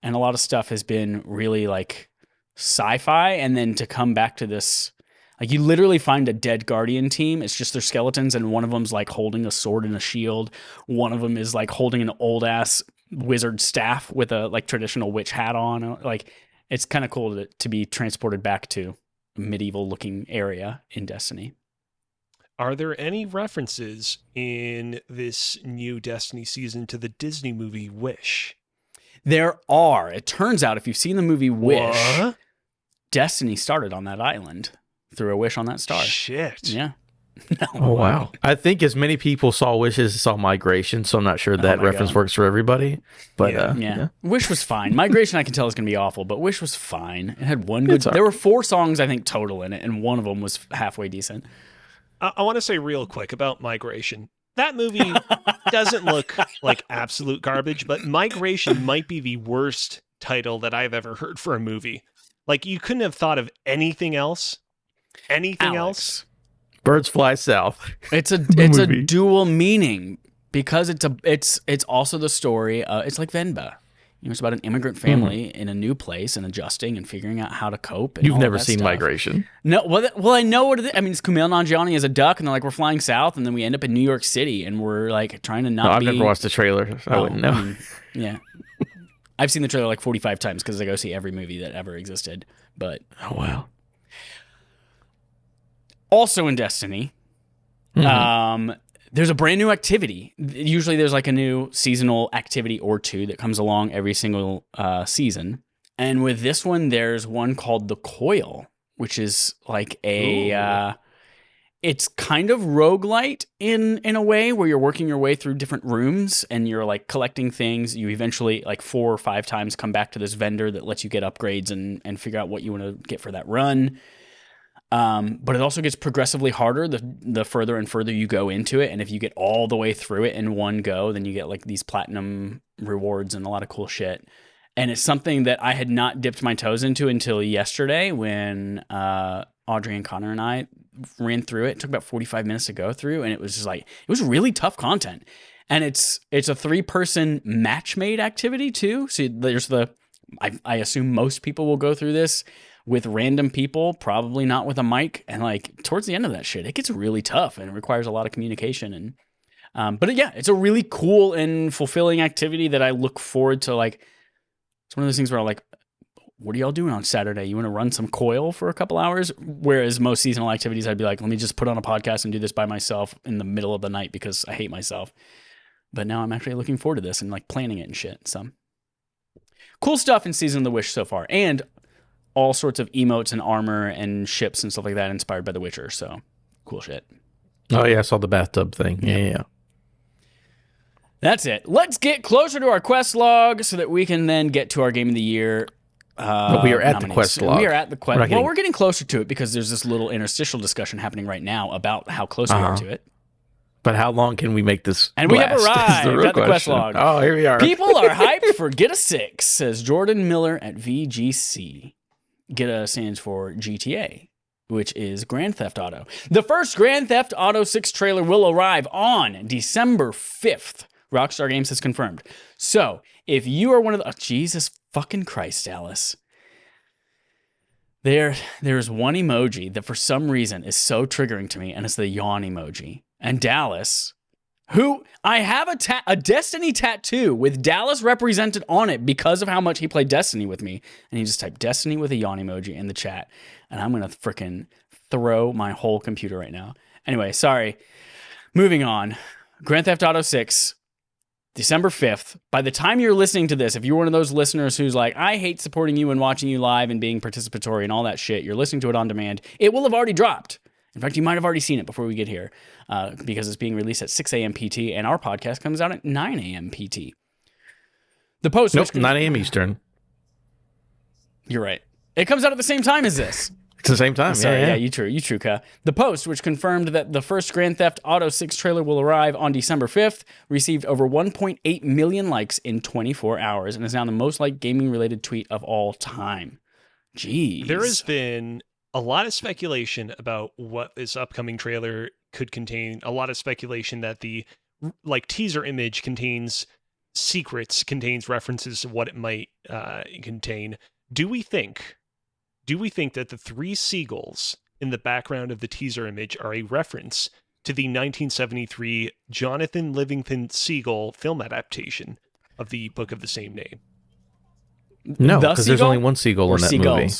and a lot of stuff has been really like sci-fi. And then to come back to this, like you literally find a dead Guardian team. It's just their skeletons. And one of them's like holding a sword and a shield. One of them is like holding an old ass wizard staff with a like traditional witch hat on. Like it's kind of cool to be transported back to a medieval looking area in Destiny. Are there any references in this new Destiny season to the Disney movie Wish? There are. It turns out, if you've seen the movie Wish, What? Destiny started on that island through a wish on that star. Shit. Yeah. Oh, wow. I think as many people saw Wish as saw Migration, so I'm not sure that reference works for everybody. But yeah. Wish was fine. Migration, I can tell, is going to be awful, but Wish was fine. It had one good... There were 4 songs, I think, total in it, and one of them was halfway decent. I want to say real quick about Migration. That movie doesn't look like absolute garbage, but Migration might be the worst title that I've ever heard for a movie. Like, you couldn't have thought of anything else. Anything else? Birds Fly South. It's a dual meaning because it's also the story. It's like Venba. It's about an immigrant family in a new place and adjusting and figuring out how to cope. And You've all never that seen stuff. Migration? No, well, I know what it is. I mean, it's Kumail Nanjiani as a duck, and they're like, we're flying south, and then we end up in New York City, and we're like trying to not I've be. never watched the trailer, so I wouldn't know. I mean, yeah, I've seen the trailer like 45 times because I go see every movie that ever existed. But oh wow. Also in Destiny, there's a brand new activity. Usually there's like a new seasonal activity or two that comes along every single season. And with this one, there's one called the Coil, which is like it's kind of roguelite in a way where you're working your way through different rooms and you're like collecting things. You eventually like 4 or 5 times come back to this vendor that lets you get upgrades and figure out what you want to get for that run. But it also gets progressively harder the further and further you go into it. And if you get all the way through it in one go, then you get like these platinum rewards and a lot of cool shit. And it's something that I had not dipped my toes into until yesterday when Audrey and Connor and I ran through it. It took about 45 minutes to go through, and it was just like, it was really tough content. And it's a 3-person match-made activity too. So there's I assume most people will go through this with random people, probably not with a mic. And like towards the end of that shit, it gets really tough and it requires a lot of communication. And but yeah, it's a really cool and fulfilling activity that I look forward to. Like, it's one of those things where I'm like, what are y'all doing on Saturday? You want to run some Coil for a couple hours? Whereas most seasonal activities, I'd be like, let me just put on a podcast and do this by myself in the middle of the night because I hate myself. But now I'm actually looking forward to this and like planning it and shit. So cool stuff in Season of the Wish so far. And all sorts of emotes and armor and ships and stuff like that inspired by The Witcher. So cool shit. Oh yeah, I saw the bathtub thing. Yeah. That's it. Let's get closer to our quest log so that we can then get to our Game of the Year. We are at the quest log. We are at the quest. Well, we're getting closer to it because there's this little interstitial discussion happening right now about how close we are to it. But how long can we make this And we have last? arrived at the quest log. Oh, here we are. People are hyped for Get a 6, says Jordan Miller at VGC. Get a stands for GTA, which is Grand Theft Auto. The first Grand Theft Auto 6 trailer will arrive on December 5th. Rockstar Games has confirmed. So, if you are one of the... Oh, Jesus fucking Christ, Dallas. There's one emoji that for some reason is so triggering to me, and it's the yawn emoji. And Dallas, who... I have a Destiny tattoo with Dallas represented on it because of how much he played Destiny with me. And he just typed Destiny with a yawn emoji in the chat. And I'm going to freaking throw my whole computer right now. Anyway, sorry. Moving on. Grand Theft Auto 6... December 5th. By the time you're listening to this, if you're one of those listeners who's like, I hate supporting you and watching you live and being participatory and all that shit, you're listening to it on demand, it will have already dropped. In fact, you might have already seen it before we get here because it's being released at 6 a.m. PT and our podcast comes out at 9 a.m. PT. The post... Nope, 9 a.m. Eastern. You're right. It comes out at the same time as this. It's the same time. Sorry, yeah, you true, Ka. The Post, which confirmed that the first Grand Theft Auto 6 trailer will arrive on December 5th, received over 1.8 million likes in 24 hours and is now the most liked gaming-related tweet of all time. Jeez. There has been a lot of speculation about what this upcoming trailer could contain. A lot of speculation that the teaser image contains secrets, contains references to what it might contain. Do we think that the 3 seagulls in the background of the teaser image are a reference to the 1973 Jonathan Livingston Seagull film adaptation of the book of the same name? No, because there's only one seagull in that movie.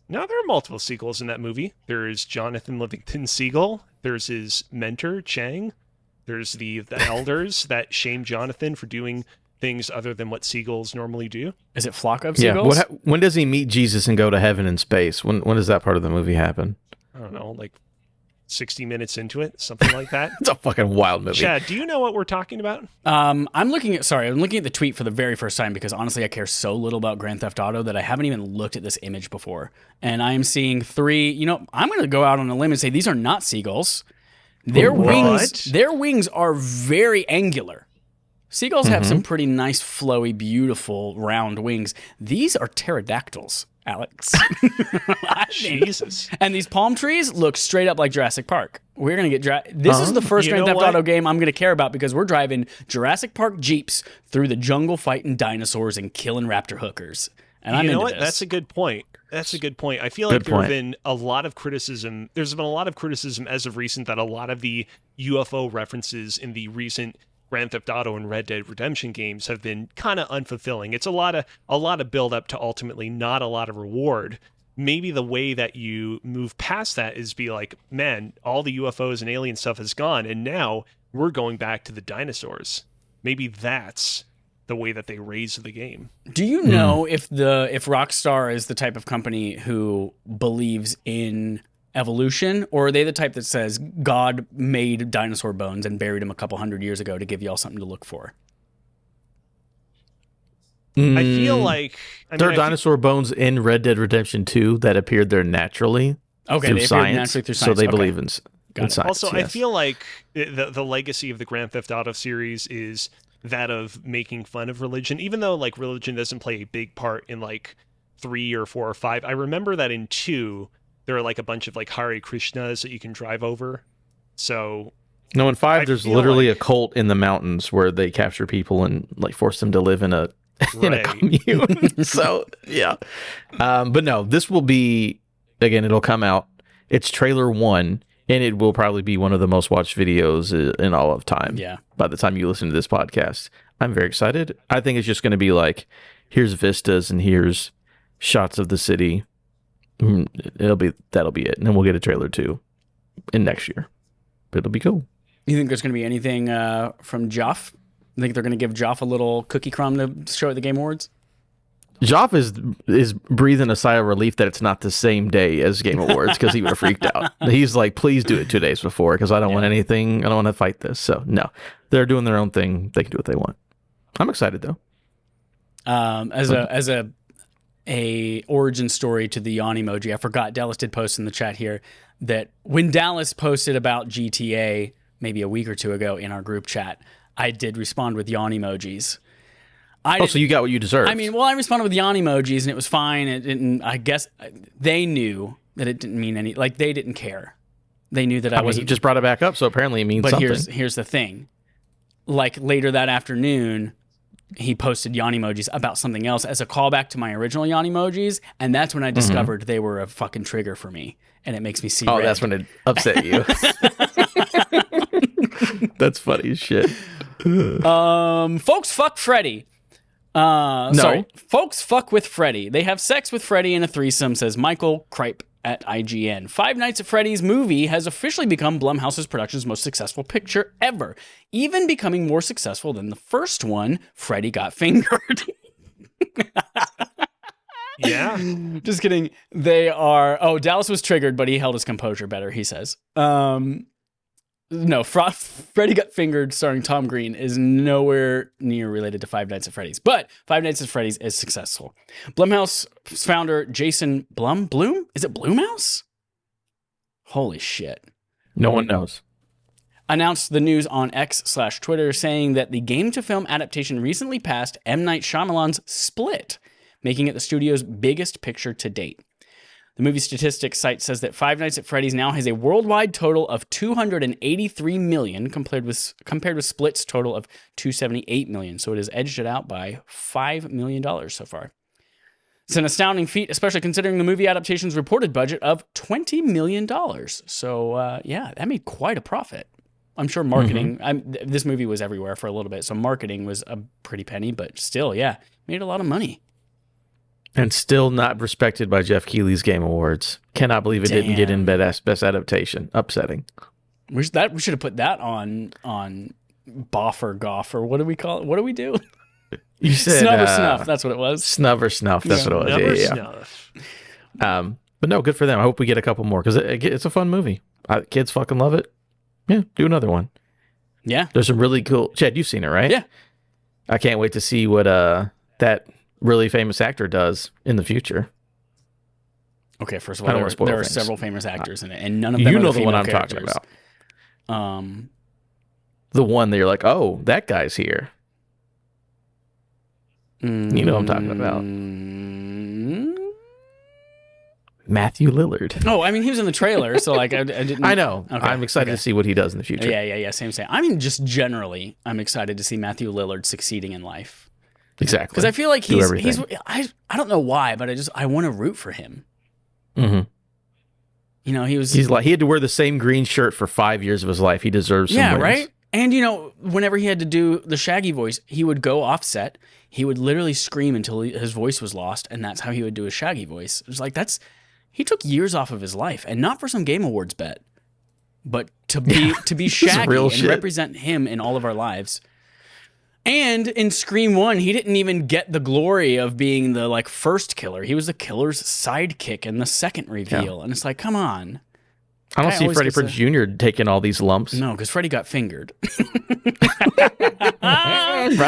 No, there are multiple seagulls in that movie. There's Jonathan Livingston Seagull. There's his mentor, Chang. There's the elders that shame Jonathan for doing things other than what seagulls normally do. Is it flock of seagulls? Yeah. When does he meet Jesus and go to heaven in space? When does that part of the movie happen? I don't know, like 60 minutes into it, something like that. It's a fucking wild movie. Chad, do you know what we're talking about? I'm looking at the tweet for the very first time because honestly I care so little about Grand Theft Auto that I haven't even looked at this image before. And I am seeing 3, I'm going to go out on a limb and say these are not seagulls. Their wings are very angular. Seagulls have some pretty nice, flowy, beautiful, round wings. These are pterodactyls, Alex. I think- Jesus. And these palm trees look straight up like Jurassic Park. We're gonna get this is the first You Grand know Theft what? Auto game I'm gonna care about because we're driving Jurassic Park Jeeps through the jungle fighting dinosaurs and killing raptor hookers. And I'm You know into what? this. That's a good point. That's a good point. I feel Good like there have point. been a lot of criticism. There's been a lot of criticism as of recent that a lot of the UFO references in the recent Grand Theft Auto and Red Dead Redemption games have been kind of unfulfilling. It's a lot of build up to ultimately not a lot of reward. Maybe the way that you move past that is be like, man, all the UFOs and alien stuff is gone, and now we're going back to the dinosaurs. Maybe that's the way that they raise the game. Do you know if Rockstar is the type of company who believes in evolution, or are they the type that says God made dinosaur bones and buried them a couple hundred years ago to give y'all something to look for? I feel like there are dinosaur bones in Red Dead Redemption 2 that appeared there naturally. Okay, through they appeared science, naturally through so science. they Okay. believe in Got it. science. Also, I yes. feel like the legacy of the Grand Theft Auto series is that of making fun of religion, even though like religion doesn't play a big part in like 3 or 4 or 5. I remember that in 2 there are like a bunch of like Hare Krishnas that you can drive over. So No, in 5 I there's feel literally like- a cult in the mountains where they capture people and like force them to live in a in a Right. commune. So yeah, but no, this will be, again, it'll come out. It's trailer 1, and it will probably be one of the most watched videos in all of time. Yeah. By the time you listen to this podcast, I'm very excited. I think it's just going to be like, here's vistas and here's shots of the city. That'll be it, and then we'll get a trailer 2 in next year. But it'll be cool. You think there's going to be anything from Joff? You think they're going to give Joff a little cookie crumb to show at the Game Awards? Joff is breathing a sigh of relief that it's not the same day as Game Awards, because he would have freaked out. He's like, please do it 2 days before, because I don't want anything. I don't want to fight this. So no, they're doing their own thing. They can do what they want. I'm excited though. As a origin story to the yawn emoji, I forgot Dallas did post in the chat here that when Dallas posted about GTA maybe a week or 2 ago in our group chat, I did respond with yawn emojis. So you got what you deserve. I mean, well, I responded with yawn emojis and it was fine. It didn't. I guess they knew that it didn't mean any. Like they didn't care. They knew that I he wasn't. just brought it back up, so apparently it means But something. here's the thing. Like later that afternoon, he posted yawn emojis about something else as a callback to my original yawn emojis, and that's when I discovered they were a fucking trigger for me, and it makes me see. Oh, red. that's when it upset you. That's funny as shit. Folks, fuck Freddy. Sorry, folks, fuck with Freddy. They have sex with Freddy in a threesome, says Michael Kripe at IGN. Five Nights at Freddy's movie has officially become Blumhouse's production's most successful picture ever, even becoming more successful than the first one, Freddy Got Fingered. Yeah. Just kidding. They are. Oh, Dallas was triggered, but he held his composure better, he says. No, Freddy Got Fingered, starring Tom Green, is nowhere near related to Five Nights at Freddy's. But Five Nights at Freddy's is successful. Blumhouse founder Jason Bloom? Is it Blumhouse? Holy shit. No one knows. Announced the news on X/Twitter, saying that the game-to-film adaptation recently passed M. Night Shyamalan's Split, making it the studio's biggest picture to date. The movie statistics site says that Five Nights at Freddy's now has a worldwide total of $283 million, compared with Split's total of $278 million. So it has edged it out by $5 million so far. It's an astounding feat, especially considering the movie adaptation's reported budget of $20 million. So yeah, that made quite a profit. I'm sure marketing. This movie was everywhere for a little bit, so marketing was a pretty penny, but still, yeah, made a lot of money. And still not respected by Jeff Keighley's Game Awards. Cannot believe it didn't get in best adaptation. Upsetting. We should have put that on Boff or Goff, or what do we call it? What do we do? You said Snub or Snuff. That's what it was. Snub or Snuff. That's what it was. Never Yeah. snuff. But no, good for them. I hope we get a couple more, because it's a fun movie. Kids fucking love it. Yeah, do another one. Yeah. There's some really cool. Chad, you've seen it, right? Yeah. I can't wait to see what that really famous actor does in the future. Okay, first of I all, don't wanna spoil there are things. several famous actors in it, and none of them You are know the the one female I'm characters. talking about. The one that you're like, oh, that guy's here. You know what I'm talking about. Matthew Lillard. Oh, I mean, he was in the trailer, so like I didn't. I know. Okay, I'm excited to see what he does in the future. Yeah. Same. I mean, just generally, I'm excited to see Matthew Lillard succeeding in life. Exactly. Because I feel like he's I don't know why, but I want to root for him. Mm-hmm. You know, he had to wear the same green shirt for 5 years of his life. He deserves some wins. Right? And you know, whenever he had to do the Shaggy voice, he would go offset. He would literally scream until his voice was lost, and that's how he would do his Shaggy voice. It was like he took years off of his life, and not for some Game Awards bet, but to be Shaggy and represent him in all of our lives. And in Scream 1, he didn't even get the glory of being the like first killer. He was the killer's sidekick in the second reveal. Yeah. And it's like, come on. I don't see Freddie Prinze Jr. taking all these lumps. No, because Freddie got fingered. Spread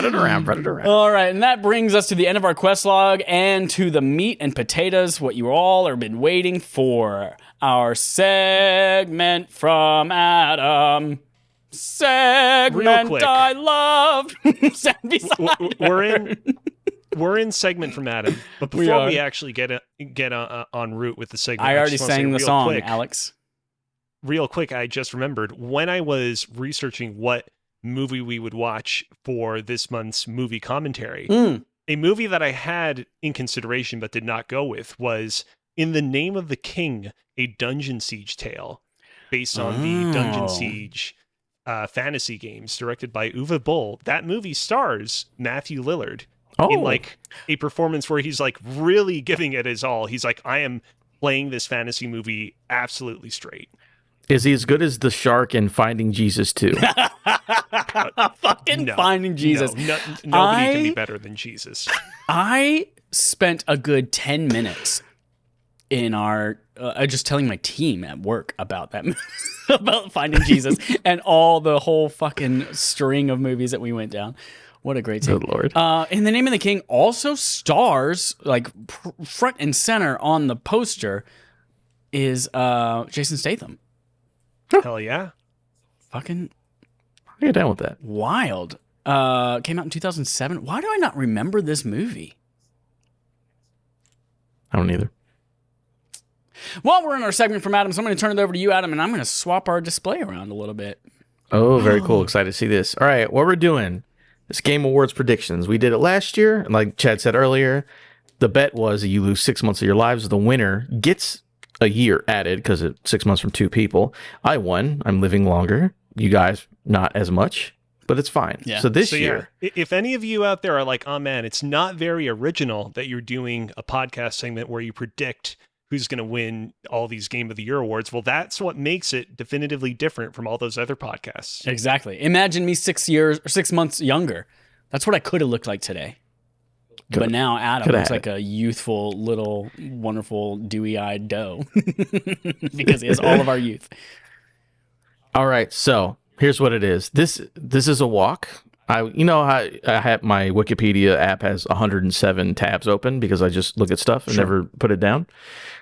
it around. All right, and that brings us to the end of our quest log and to the meat and potatoes, what you all have been waiting for. Our segment from Adam. Segment I love. We're in segment from Adam, but before we actually get en route with the segment, I already sang the song, Alex. Real quick, I just remembered when I was researching what movie we would watch for this month's movie commentary. A movie that I had in consideration but did not go with was In the Name of the King, a Dungeon Siege tale, based on the Dungeon Siege fantasy games directed by Uwe Boll. That movie stars Matthew Lillard in like a performance where he's like really giving it his all. He's like, I am playing this fantasy movie absolutely straight. Is he as good as the shark in Finding Jesus 2? Finding Jesus. Nobody can be better than Jesus. I spent a good 10 minutes in our just telling my team at work about that about Finding Jesus and all the whole fucking string of movies that we went down. What a great team. Good Lord. In the Name of the King also stars, like front and center on the poster, is Jason Statham. Hell yeah. Fucking get down with that. Wild. Came out in 2007. Why do I not remember this movie? I don't either. Well, we're in our segment from Adam, so I'm going to turn it over to you, Adam, and I'm going to swap our display around a little bit. Oh, very cool. Excited to see this. All right, what we're doing is Game Awards predictions. We did it last year, and like Chad said earlier, the bet was that you lose 6 months of your lives. The winner gets a year added because it's 6 months from two people. I won. I'm living longer. You guys, not as much, but it's fine. Yeah. So this year... Yeah. If any of you out there are like, oh man, it's not very original that you're doing a podcast segment where you predict who's going to win all these Game of the Year awards, well, that's what makes it definitively different from all those other podcasts. Exactly. Imagine me 6 years or 6 months younger. That's what I could have looked like today. But now Adam looks like a youthful, little, wonderful, dewy-eyed doe because he has all of our youth. All right, so here's what it is. This is a walk. I have my Wikipedia app has 107 tabs open because I just look at stuff and never put it down.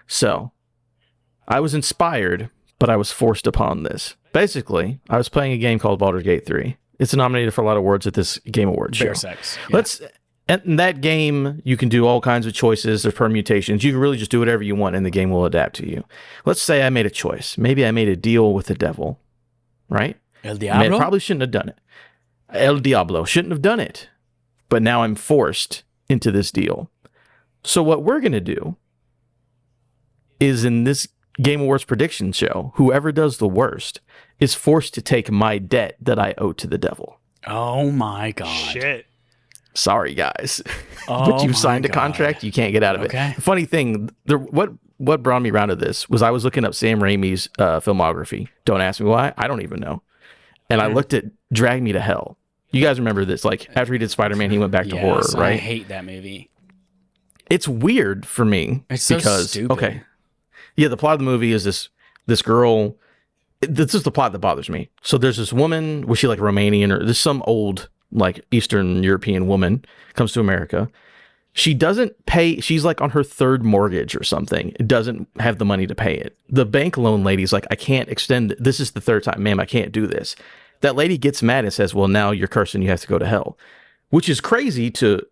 So I was inspired, but I was forced upon this. Basically, I was playing a game called Baldur's Gate 3. It's nominated for a lot of awards at this Game Awards show. Bear sex. Yeah. In that game, you can do all kinds of choices. There's permutations. You can really just do whatever you want, and the game will adapt to you. Let's say I made a choice. Maybe I made a deal with the devil, right? El Diablo? I probably shouldn't have done it. El Diablo. Shouldn't have done it. But now I'm forced into this deal. So what we're going to do is in this Game Awards prediction show, whoever does the worst is forced to take my debt that I owe to the devil. Oh, my God. Shit. Sorry, guys. But you've signed a contract. You can't get out of it. Funny thing, what brought me around to this was I was looking up Sam Raimi's filmography. Don't ask me why. I don't even know. And I looked at Drag Me to Hell. You guys remember this? Like, after he did Spider-Man, he went back to horror, right? I hate that movie. It's weird for me. It's so stupid. Okay. Yeah, the plot of the movie is this girl. This is the plot that bothers me. So there's this woman, was she like Romanian or there's some old like Eastern European woman comes to America. She doesn't pay. She's like on her third mortgage or something. Doesn't have the money to pay it. The bank loan lady's like, I can't extend. This is the third time, ma'am. I can't do this. That lady gets mad and says, well, now you're cursed and you have to go to hell, which is crazy to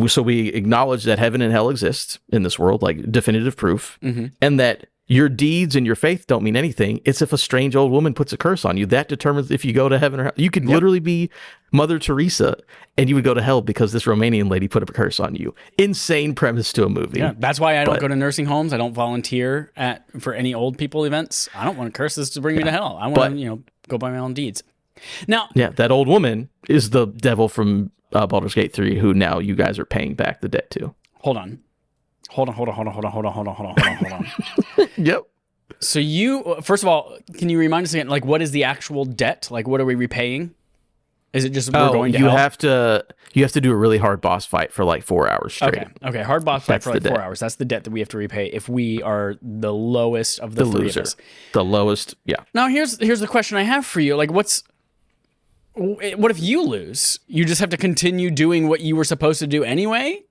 So we acknowledge that heaven and hell exist in this world, like definitive proof, and that your deeds and your faith don't mean anything. It's if a strange old woman puts a curse on you, that determines if you go to heaven or hell. You could literally be Mother Teresa and you would go to hell because this Romanian lady put up a curse on you. Insane premise to a movie. Yeah, that's why I don't go to nursing homes. I don't volunteer for any old people events. I don't want curses to bring me to hell. I want to, go by my own deeds. Now, that old woman is the devil from Baldur's Gate 3, who now you guys are paying back the debt to. Hold on. Yep. So you, first of all, can you remind us again, like, what is the actual debt? Like, what are we repaying? Is it just we're going to hell? You have to do a really hard boss fight for like 4 hours straight. Okay. Hard boss fight for like 4 hours. That's the debt that we have to repay if we are the lowest of the three loser. of us. The lowest, yeah. Now, here's the question I have for you. Like, what if you lose? You just have to continue doing what you were supposed to do anyway?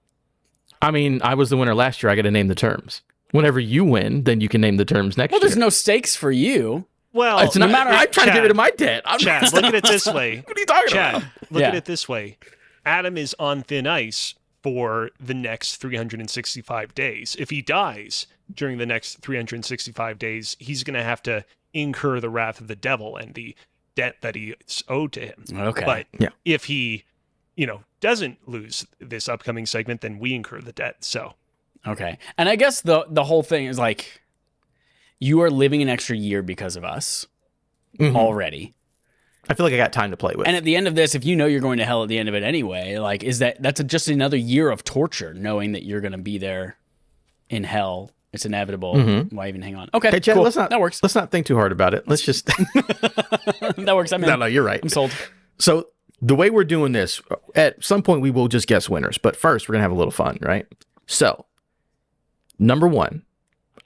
I mean, I was the winner last year. I got to name the terms. Whenever you win, then you can name the terms next year. Well, there's no stakes for you. Well, it's no matter. I'm trying to get rid of my debt. Chad, look at it this way. What are you talking about? Look at it this way. Adam is on thin ice for the next 365 days. If he dies during the next 365 days, he's going to have to incur the wrath of the devil and the debt that he is owed to him. Okay. But if he, doesn't lose this upcoming segment, then we incur the debt. So. Okay. And I guess the whole thing is like, you are living an extra year because of us already. I feel like I got time to play with. And at the end of this, if you know you're going to hell at the end of it anyway, like, that's just another year of torture, knowing that you're going to be there in hell. It's inevitable. Why even hang on? Okay, hey, Chad, cool. that works. Let's not think too hard about it. Let's just... That works. I'm in. No, you're right. I'm sold. So the way we're doing this, at some point we will just guess winners. But first, we're going to have a little fun, right? So, number one,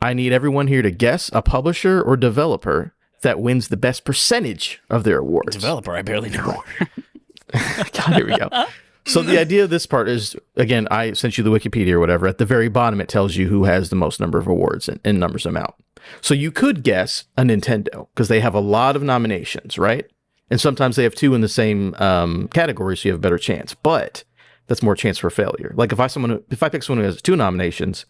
I need everyone here to guess a publisher or developer that wins the best percentage of their awards. Developer, I barely know. God, here we go. So the idea of this part is, again, I sent you the Wikipedia or whatever. At the very bottom, it tells you who has the most number of awards and numbers them out. So you could guess a Nintendo because they have a lot of nominations, right? And sometimes they have two in the same category, so you have a better chance. But that's more chance for failure. Like if I pick someone who has two nominations,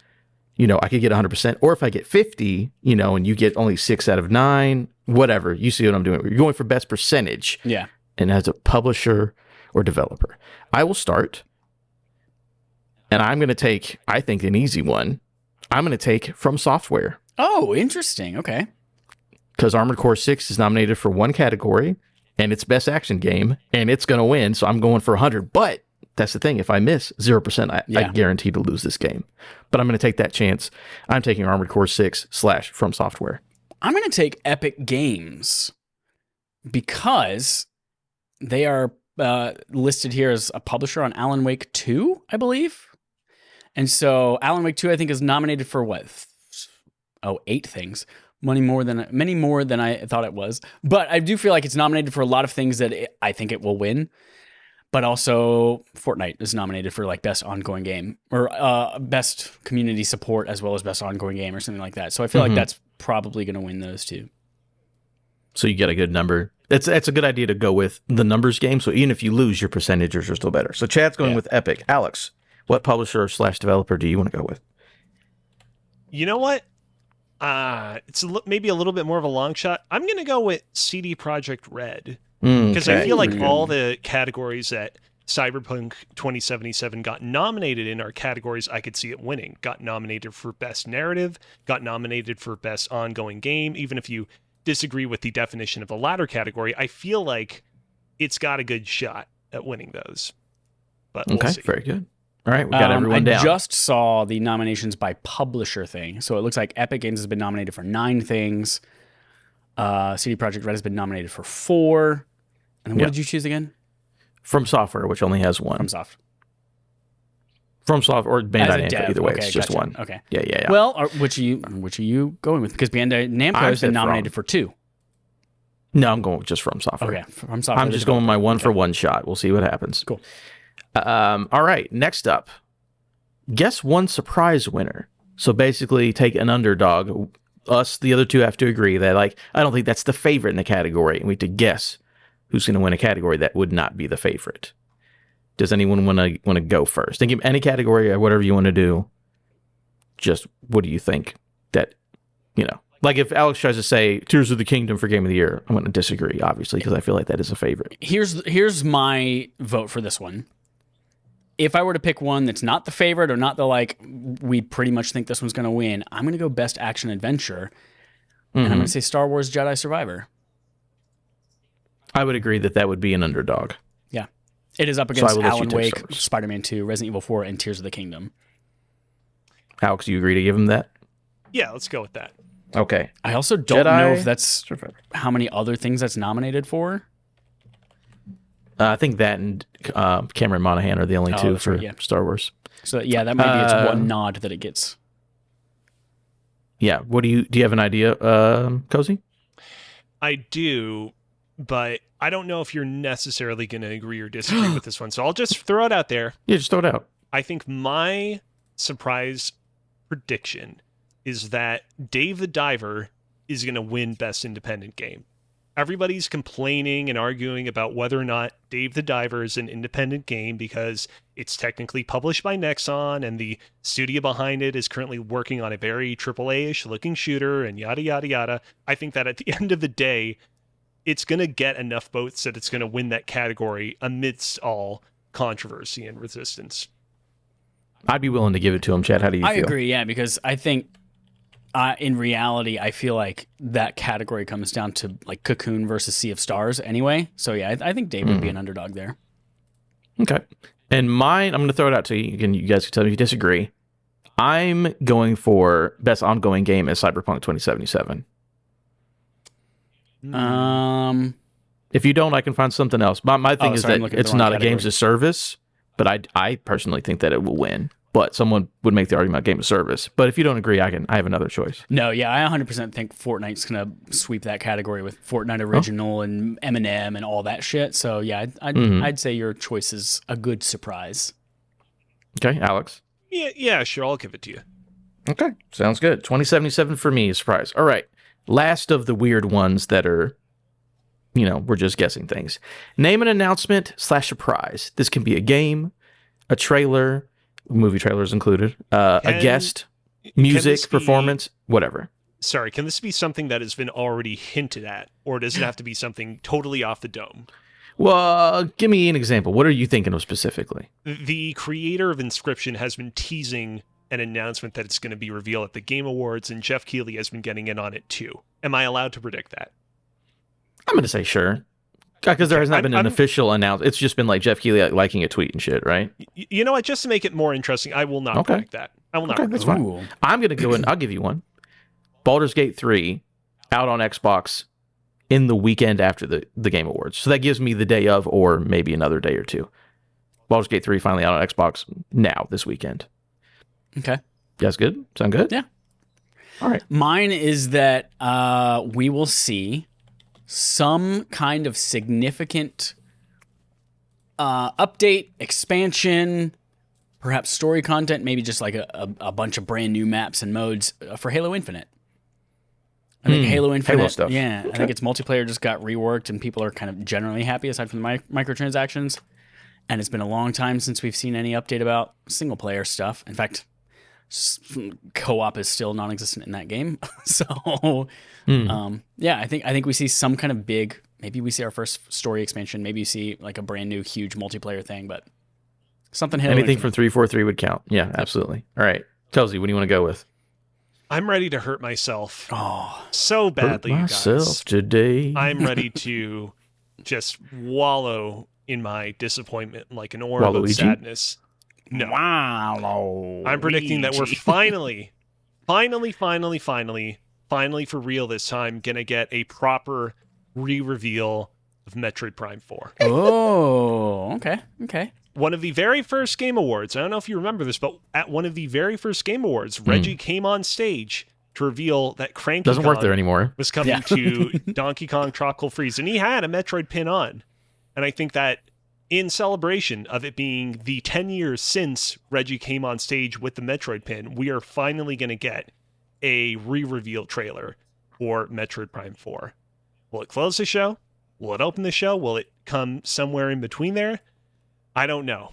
I could get 100%. Or if I get 50, and you get only 6 out of 9, whatever. You see what I'm doing. You're going for best percentage. Yeah. And as a publisher or developer. I will start. And I'm going to take, I think, an easy one. I'm going to take From Software. Oh, interesting. Okay. Because Armored Core 6 is nominated for one category, and it's best action game, and it's going to win. So I'm going for 100. But that's the thing. If I miss 0%, I guarantee to lose this game. But I'm going to take that chance. I'm taking Armored Core 6 / From Software. I'm going to take Epic Games because they are listed here as a publisher on Alan Wake 2, I believe. And so Alan Wake 2, I think, is nominated for what? 8 things. Many more than I thought it was. But I do feel like it's nominated for a lot of things that I think it will win. But also, Fortnite is nominated for like best ongoing game or best community support as well as best ongoing game or something like that. So I feel like that's probably going to win those two. So you get a good number. It's a good idea to go with the numbers game. So even if you lose, your percentages are still better. So Chad's going with Epic. Alex, what publisher / developer do you want to go with? You know what? It's maybe a little bit more of a long shot. I'm going to go with CD Projekt Red. Because I feel like all the categories that Cyberpunk 2077 got nominated in are categories I could see it winning. Got nominated for Best Narrative, got nominated for Best Ongoing Game. Even if you disagree with the definition of the latter category, I feel like it's got a good shot at winning those. But we'll see. Very good. All right, we got everyone down. I just saw the nominations by publisher thing. So it looks like Epic Games has been nominated for 9 things. CD Projekt Red has been nominated for 4. And what did you choose again? From Software, which only has 1. From Software or Bandai Namco. Either way, it's just 1. Okay. Yeah. Well, which are you going with? Because Bandai Namco has been nominated for 2. No, I'm going with just From Software. Okay, From Software. I'm just going my 1 for 1 shot. We'll see what happens. Cool. All right. Next up, guess one surprise winner. So basically, take an underdog. Us, the other two, have to agree that I don't think that's the favorite in the category, and we have to guess who's going to win a category that would not be the favorite. Does anyone want to go first? Think of any category or whatever you want to do. Just what do you think that, like if Alex tries to say Tears of the Kingdom for Game of the Year, I'm going to disagree, obviously, because I feel like that is a favorite. Here's my vote for this one. If I were to pick one that's not the favorite or not the we pretty much think this one's going to win, I'm going to go Best Action Adventure, and I'm going to say Star Wars Jedi Survivor. I would agree that would be an underdog. Yeah. It is up against Alan Wake, Spider-Man 2, Resident Evil 4, and Tears of the Kingdom. Alex, do you agree to give him that? Yeah, let's go with that. Okay. I also don't know if that's how many other things that's nominated for. I think that and Cameron Monaghan are the only two for Star Wars. So yeah, that might be its one nod that it gets. Yeah. What do you have an idea, Cozy? I do, but I don't know if you're necessarily going to agree or disagree with this one. So I'll just throw it out there. Yeah, just throw it out. I think my surprise prediction is that Dave the Diver is going to win Best Independent Game. Everybody's complaining and arguing about whether or not Dave the Diver is an independent game because it's technically published by Nexon and the studio behind it is currently working on a very AAA-ish looking shooter and yada, yada, yada. I think that at the end of the day, it's going to get enough votes that it's going to win that category amidst all controversy and resistance. I'd be willing to give it to him, Chad. How do you feel? I agree, yeah, because I think in reality, I feel like that category comes down to Cocoon versus Sea of Stars anyway. So yeah, I think Dave would be an underdog there. Okay. And mine, I'm going to throw it out to you. You guys can tell me if you disagree. I'm going for Best Ongoing Game as Cyberpunk 2077. If you don't, I can find something else. My thing is that it's not a games of service, but I personally think that it will win. But someone would make the argument about game of service. But if you don't agree, I have another choice. No, yeah, I 100% think Fortnite's going to sweep that category with Fortnite Original and Eminem and all that shit. So yeah, I'd say your choice is a good surprise. Okay, Alex? Yeah, sure, I'll give it to you. Okay, sounds good. 2077 for me is surprise. All right, last of the weird ones that are, we're just guessing things. Name an announcement / surprise. This can be a game, a trailer, movie trailers included, a guest, music, performance, whatever. Sorry, can this be something that has been already hinted at, or does it have to be something totally off the dome? Well, give me an example. What are you thinking of specifically? The creator of Inscription has been teasing an announcement that it's going to be revealed at the Game Awards, and Jeff Keighley has been getting in on it too. Am I allowed to predict that? I'm going to say sure. Because there has not been an official announcement. It's just been Jeff Keighley liking a tweet and shit, right? You know what? Just to make it more interesting, I will not predict that. I will not. Okay, that's fine. I'm going to go in. I'll give you one. Baldur's Gate 3 out on Xbox in the weekend after the Game Awards. So that gives me the day of or maybe another day or two. Baldur's Gate 3 finally out on Xbox now this weekend. Okay. That's good? Sound good? Yeah. All right. Mine is that we will see some kind of significant update, expansion, perhaps story content, maybe just a bunch of brand new maps and modes for Halo Infinite. I think Halo Infinite, Halo stuff. Yeah, Okay. I think its multiplayer just got reworked and people are kind of generally happy aside from the microtransactions. And it's been a long time since we've seen any update about single player stuff. In fact, co-op is still non-existent in that game. So, yeah, I think we see some kind of big. Maybe we see our first story expansion. Maybe you see a brand new huge multiplayer thing. But something. Anything from 343 would count. Yeah, absolutely. All right, Kelsey, what do you want to go with? I'm ready to hurt myself. Oh, so badly, hurt myself you guys. Today. I'm ready to just wallow in my disformment like an orb of Waluigi? sadness. No. wow! I'm predicting that we're finally for real this time gonna get a proper re-reveal of Metroid Prime 4. Oh, okay. One of the very first Game Awards, I don't know if you remember this, but at one of the very first Game Awards, Reggie came on stage to reveal that Cranky Doesn't work there anymore. was coming to Donkey Kong Tropical Freeze, and he had a Metroid pin on. And I think that in celebration of it being the 10 years since Reggie came on stage with the Metroid pin, we are finally going to get a re-reveal trailer for Metroid Prime 4. Will it close the show? Will it open the show? Will it come somewhere in between there? I don't know,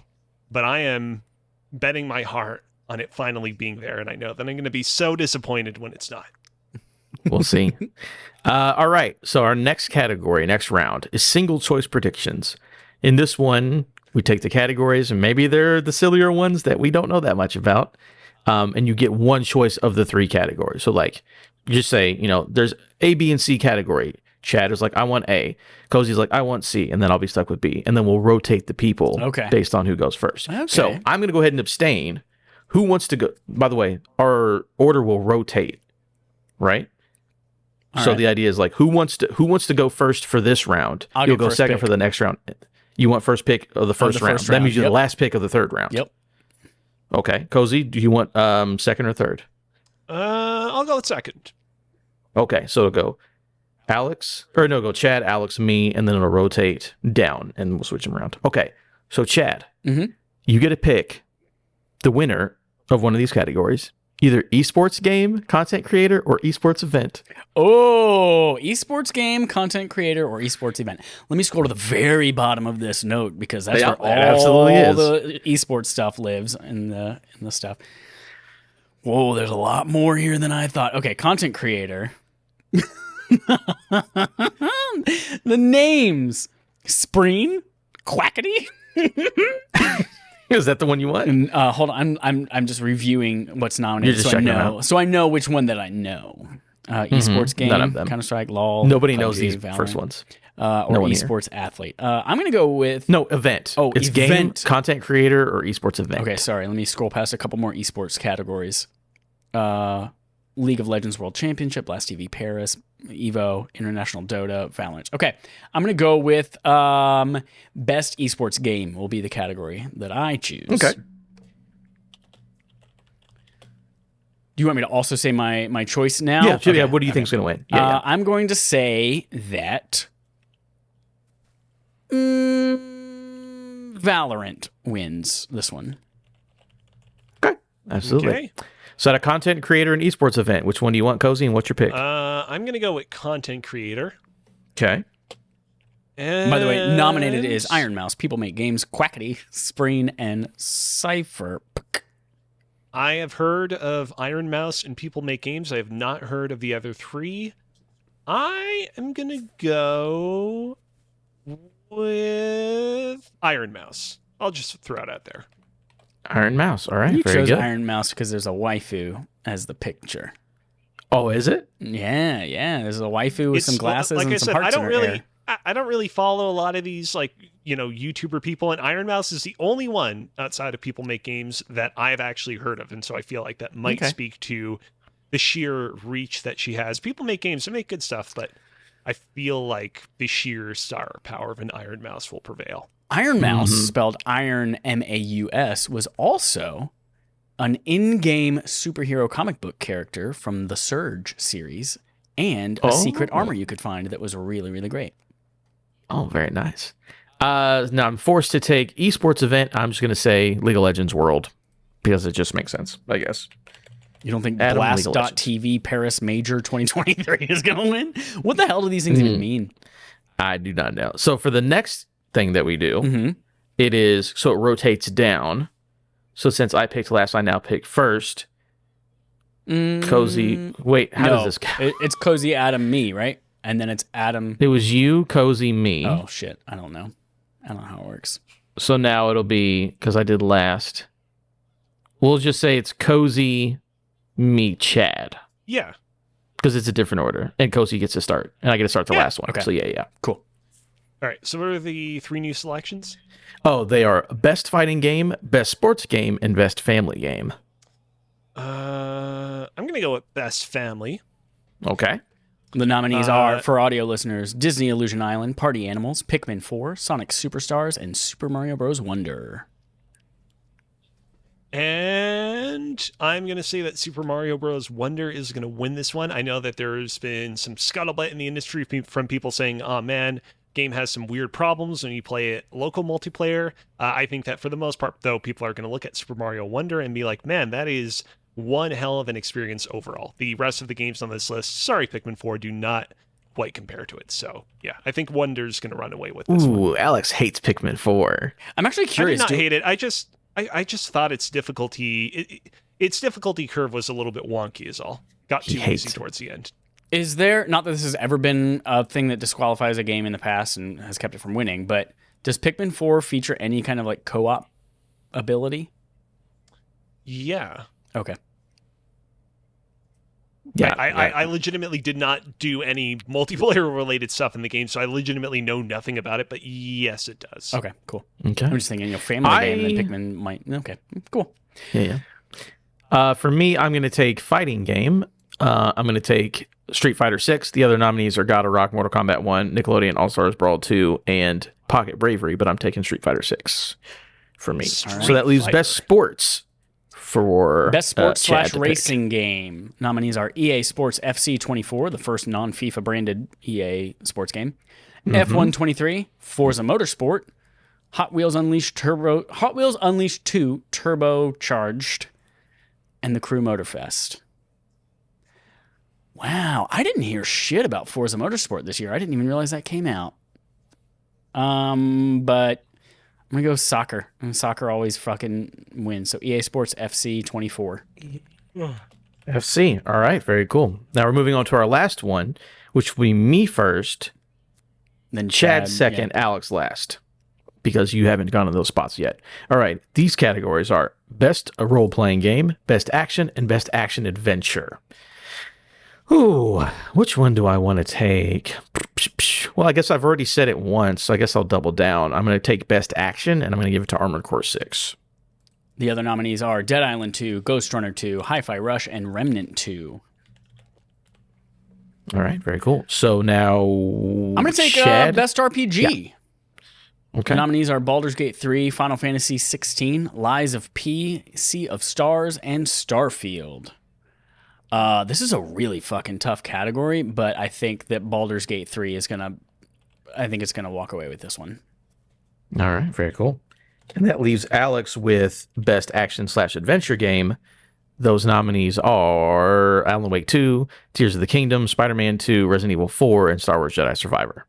but I am betting my heart on it finally being there, and I know that I'm going to be so disappointed when it's not. We'll see. All right. So our next category, next round, is single choice predictions. In this one, we take the categories, and maybe they're the sillier ones that we don't know that much about. And you get one choice of the three categories. So, like, just say, there's A, B, and C category. Chad is like, I want A. Cozy's like, I want C. And then I'll be stuck with B. And then we'll rotate the people based on who goes first. Okay. So I'm going to go ahead and abstain. Who wants to go? By the way, our order will rotate, right? So the idea is like, who wants to go first for this round? You'll go second for the next round. You want first pick of the first round. That means you're the last pick of the third round. Yep. Okay. Cozy, do you want second or third? I'll go with second. Okay. So it'll go go Chad, Alex, me, and then it'll rotate down and we'll switch them around. Okay. So Chad, you get to pick the winner of one of these categories. Either esports game, content creator, or esports event. Oh, esports game, content creator, or esports event. Let me scroll to the very bottom of this note because that's where all the esports stuff lives in the stuff. Whoa, there's a lot more here than I thought. Okay, content creator. The names: Spreen, Quackity. Is that the one you want? And, hold on, I'm just reviewing what's nominated, so I know which one that I know. Esports game, none of them. Counter-Strike, LOL. Nobody PUBG, knows these Valorant, first ones. Or esports athlete. I'm gonna go with event. Oh, it's event. Game, content creator, or esports event. Okay, sorry. Let me scroll past a couple more esports categories. League of Legends World Championship, Blast TV Paris, Evo, International Dota, Valorant. Okay, I'm going to go with best esports game will be the category that I choose. Okay. Do you want me to also say my choice now? Yeah, okay. What do you think is going to win? Yeah. I'm going to say that Valorant wins this one. Okay, absolutely. Okay. So at a content creator and esports event, which one do you want, Cozy, and what's your pick? I'm going to go with content creator. Okay. And by the way, nominated is Iron Mouse, People Make Games, Quackity, Spreen, and Cypher. I have heard of Iron Mouse and People Make Games. I have not heard of the other three. I am going to go with Iron Mouse. I'll just throw it out there. Iron Mouse. All right. You very chose good. Iron Mouse because there's a waifu as the picture. Oh, is it? Yeah. There's a waifu with some glasses and some hearts in her hair. I don't really follow a lot of these YouTuber people, and Iron Mouse is the only one outside of People Make Games that I've actually heard of, and so I feel like that might speak to the sheer reach that she has. People Make Games, they make good stuff, but I feel like the sheer star power of an Iron Mouse will prevail. Iron Mouse, spelled Iron M-A-U-S, was also an in-game superhero comic book character from the Surge series and a secret armor you could find that was really, really great. Oh, very nice. Now I'm forced to take esports event. I'm just going to say League of Legends World because it just makes sense, I guess. You don't think Blast.TV Paris Major 2023 is going to win? What the hell do these things even mean? I do not know. So for the next thing that we do, it is, so it rotates down. So since I picked last, I now pick first. Cozy. Wait, how does this go? It's Cozy, Adam, me, right? And then it's Adam. It was you, Cozy, me. Oh, shit. I don't know. I don't know how it works. So now it'll be, because I did last, we'll just say it's Cozy, me, Chad. Yeah. Because it's a different order. And Cozy gets to start. And I get to start the last one. Okay. So yeah. Cool. All right. So what are the three new selections? Oh, they are best fighting game, best sports game, and best family game. I'm going to go with best family. Okay. The nominees are, for audio listeners, Disney Illusion Island, Party Animals, Pikmin 4, Sonic Superstars, and Super Mario Bros. Wonder. And I'm going to say that Super Mario Bros. Wonder is going to win this one. I know that there's been some scuttlebutt in the industry from people saying, oh man, game has some weird problems when you play it local multiplayer. I think that for the most part, though, people are going to look at Super Mario Wonder and be like, man, that is one hell of an experience overall. The rest of the games on this list, sorry Pikmin 4, do not quite compare to it. So yeah, I think Wonder's going to run away with this one. Ooh, Alex hates Pikmin 4. I'm actually I did curious. not hate it. I just thought its difficulty its difficulty curve was a little bit wonky. Is all. Got He too hates easy it. towards the end. Is there, not that this has ever been a thing that disqualifies a game in the past and has kept it from winning, but does Pikmin 4 feature any kind of like co-op ability? Yeah. Okay. Yeah, I legitimately did not do any multiplayer related stuff in the game, so I legitimately know nothing about it, but yes, it does. Okay, cool. Okay. I'm just thinking, family game, then Pikmin might. Okay, cool. Yeah. For me, I'm going to take fighting game. I'm going to take Street Fighter 6. The other nominees are God of Rock, Mortal Kombat 1, Nickelodeon All-Stars Brawl 2, and Pocket Bravery, but I'm taking Street Fighter 6 for me. Street So that leaves Fighter. Best Sports for Best sports Chad / to pick. racing game. Nominees are EA Sports FC 24, the first non-FIFA branded EA sports game. F1 23, Forza Motorsport, Hot Wheels Unleashed 2 Turbocharged, and the Crew Motorfest. Wow, I didn't hear shit about Forza Motorsport this year. I didn't even realize that came out. But I'm gonna go soccer. And soccer always fucking wins. So EA Sports FC 24. FC. All right, very cool. Now we're moving on to our last one, which will be me first, Then Chad second, Alex last, because you haven't gone to those spots yet. All right, these categories are Best Role-Playing Game, Best Action, and Best Action Adventure. Ooh, which one do I want to take? Well, I guess I've already said it once, so I guess I'll double down. I'm going to take Best Action, and I'm going to give it to Armored Core 6. The other nominees are Dead Island 2, Ghost Runner 2, Hi-Fi Rush, and Remnant 2. All right, very cool. So now I'm going to take Chad. Best RPG. Okay. The nominees are Baldur's Gate 3, Final Fantasy 16, Lies of P, Sea of Stars, and Starfield. This is a really fucking tough category, but I think that Baldur's Gate 3 is gonna walk away with this one. All right, very cool. And that leaves Alex with Best Action / Adventure Game. Those nominees are Alan Wake 2, Tears of the Kingdom, Spider-Man 2, Resident Evil 4, and Star Wars Jedi Survivor.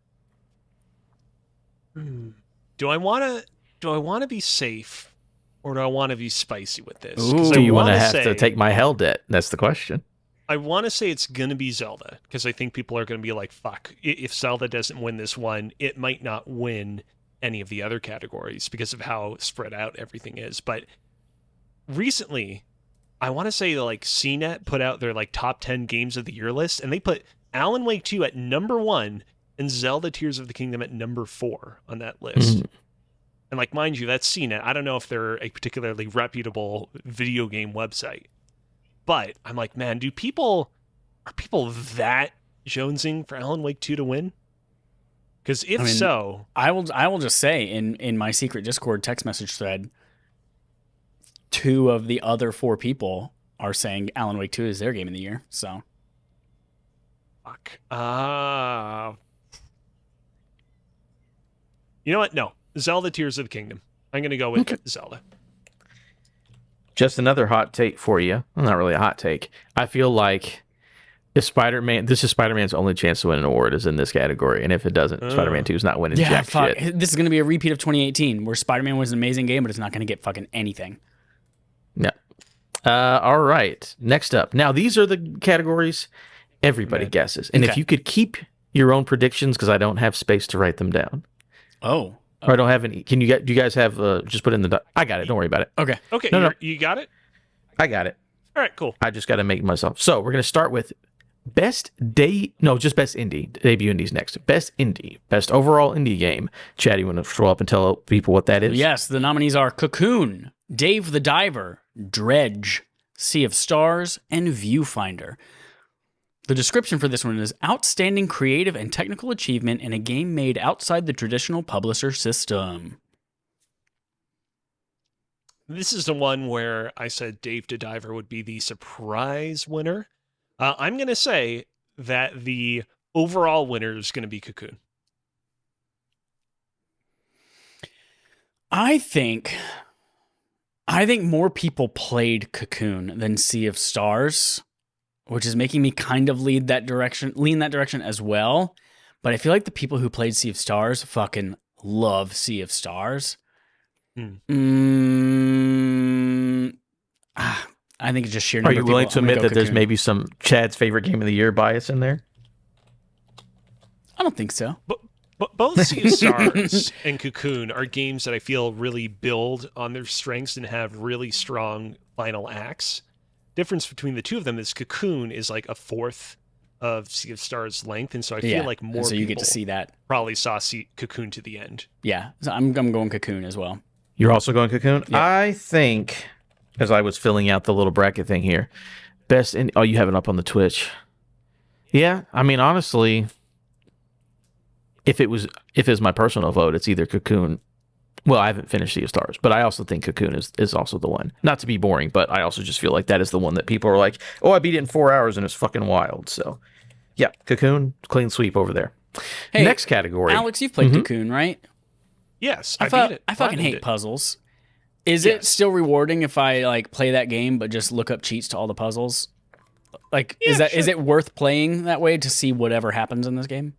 Do I want to be safe, or do I want to be spicy with this? Ooh. 'Cause I Do you want to wanna have to say- take my hell debt? That's the question. I want to say it's going to be Zelda, because I think people are going to be like, fuck, if Zelda doesn't win this one, it might not win any of the other categories because of how spread out everything is. But recently, I want to say like CNET put out their like top 10 games of the year list, and they put Alan Wake 2 at number 1 and Zelda Tears of the Kingdom at number 4 on that list. Mhm. And like, mind you, that's CNET. I don't know if they're a particularly reputable video game website. But I'm like, man, are people that jonesing for Alan Wake 2 to win? Because if so, I will just say in my secret Discord text message thread, 2 of the other 4 people are saying Alan Wake 2 is their game of the year. So fuck. You know what? No. Zelda Tears of the Kingdom. I'm going to go with Zelda. Just another hot take for you. Well, not really a hot take. I feel like if this is Spider-Man's only chance to win an award is in this category. And if it doesn't, Spider-Man 2 is not winning jack shit. This is going to be a repeat of 2018 where Spider-Man was an amazing game, but it's not going to get fucking anything. No. All right. Next up. Now, these are the categories everybody guesses. And if you could keep your own predictions, because I don't have space to write them down. Oh. Or I don't have any. Do you guys have, just put in the, I got it. Don't worry about it. Okay. Okay, No. you got it? I got it. All right, cool. I just got to make myself. So we're going to start with best indie. Debut indies next. Best indie. Best overall indie game. Chad, you want to scroll up and tell people what that is? Yes, the nominees are Cocoon, Dave the Diver, Dredge, Sea of Stars, and Viewfinder. The description for this one is outstanding creative and technical achievement in a game made outside the traditional publisher system. This is the one where I said Dave the Diver would be the surprise winner. I'm going to say that the overall winner is going to be Cocoon. I think more people played Cocoon than Sea of Stars, which is making me kind of lean that direction as well. But I feel like the people who played Sea of Stars fucking love Sea of Stars. I think it's just sheer number Are you of willing people. to I'm gonna admit go that there's Cocoon. maybe some Chad's favorite game of the year bias in there? I don't think so. But both Sea of Stars and Cocoon are games that I feel really build on their strengths and have really strong final acts. Difference between the two of them is Cocoon is like a fourth of Sea of Stars length, and so I feel like more so you people get to see that. probably saw Cocoon to the end. Yeah, so I'm going Cocoon as well. You're also going Cocoon? Yep. I think, as I was filling out the little bracket thing here, best in... Oh, you have it up on the Twitch. Yeah, I mean, honestly, if it's my personal vote, it's either Cocoon. Well, I haven't finished Sea of Stars, but I also think Cocoon is also the one. Not to be boring, but I also just feel like that is the one that people are like, oh, I beat it in 4 hours and it's fucking wild. So, yeah, Cocoon, clean sweep over there. Hey, next category. Alex, you've played Cocoon, right? Yes, I beat it. fucking Platinumed hate it. puzzles. Is it still rewarding if I like play that game but just look up cheats to all the puzzles? Like, is it worth playing that way to see whatever happens in this game?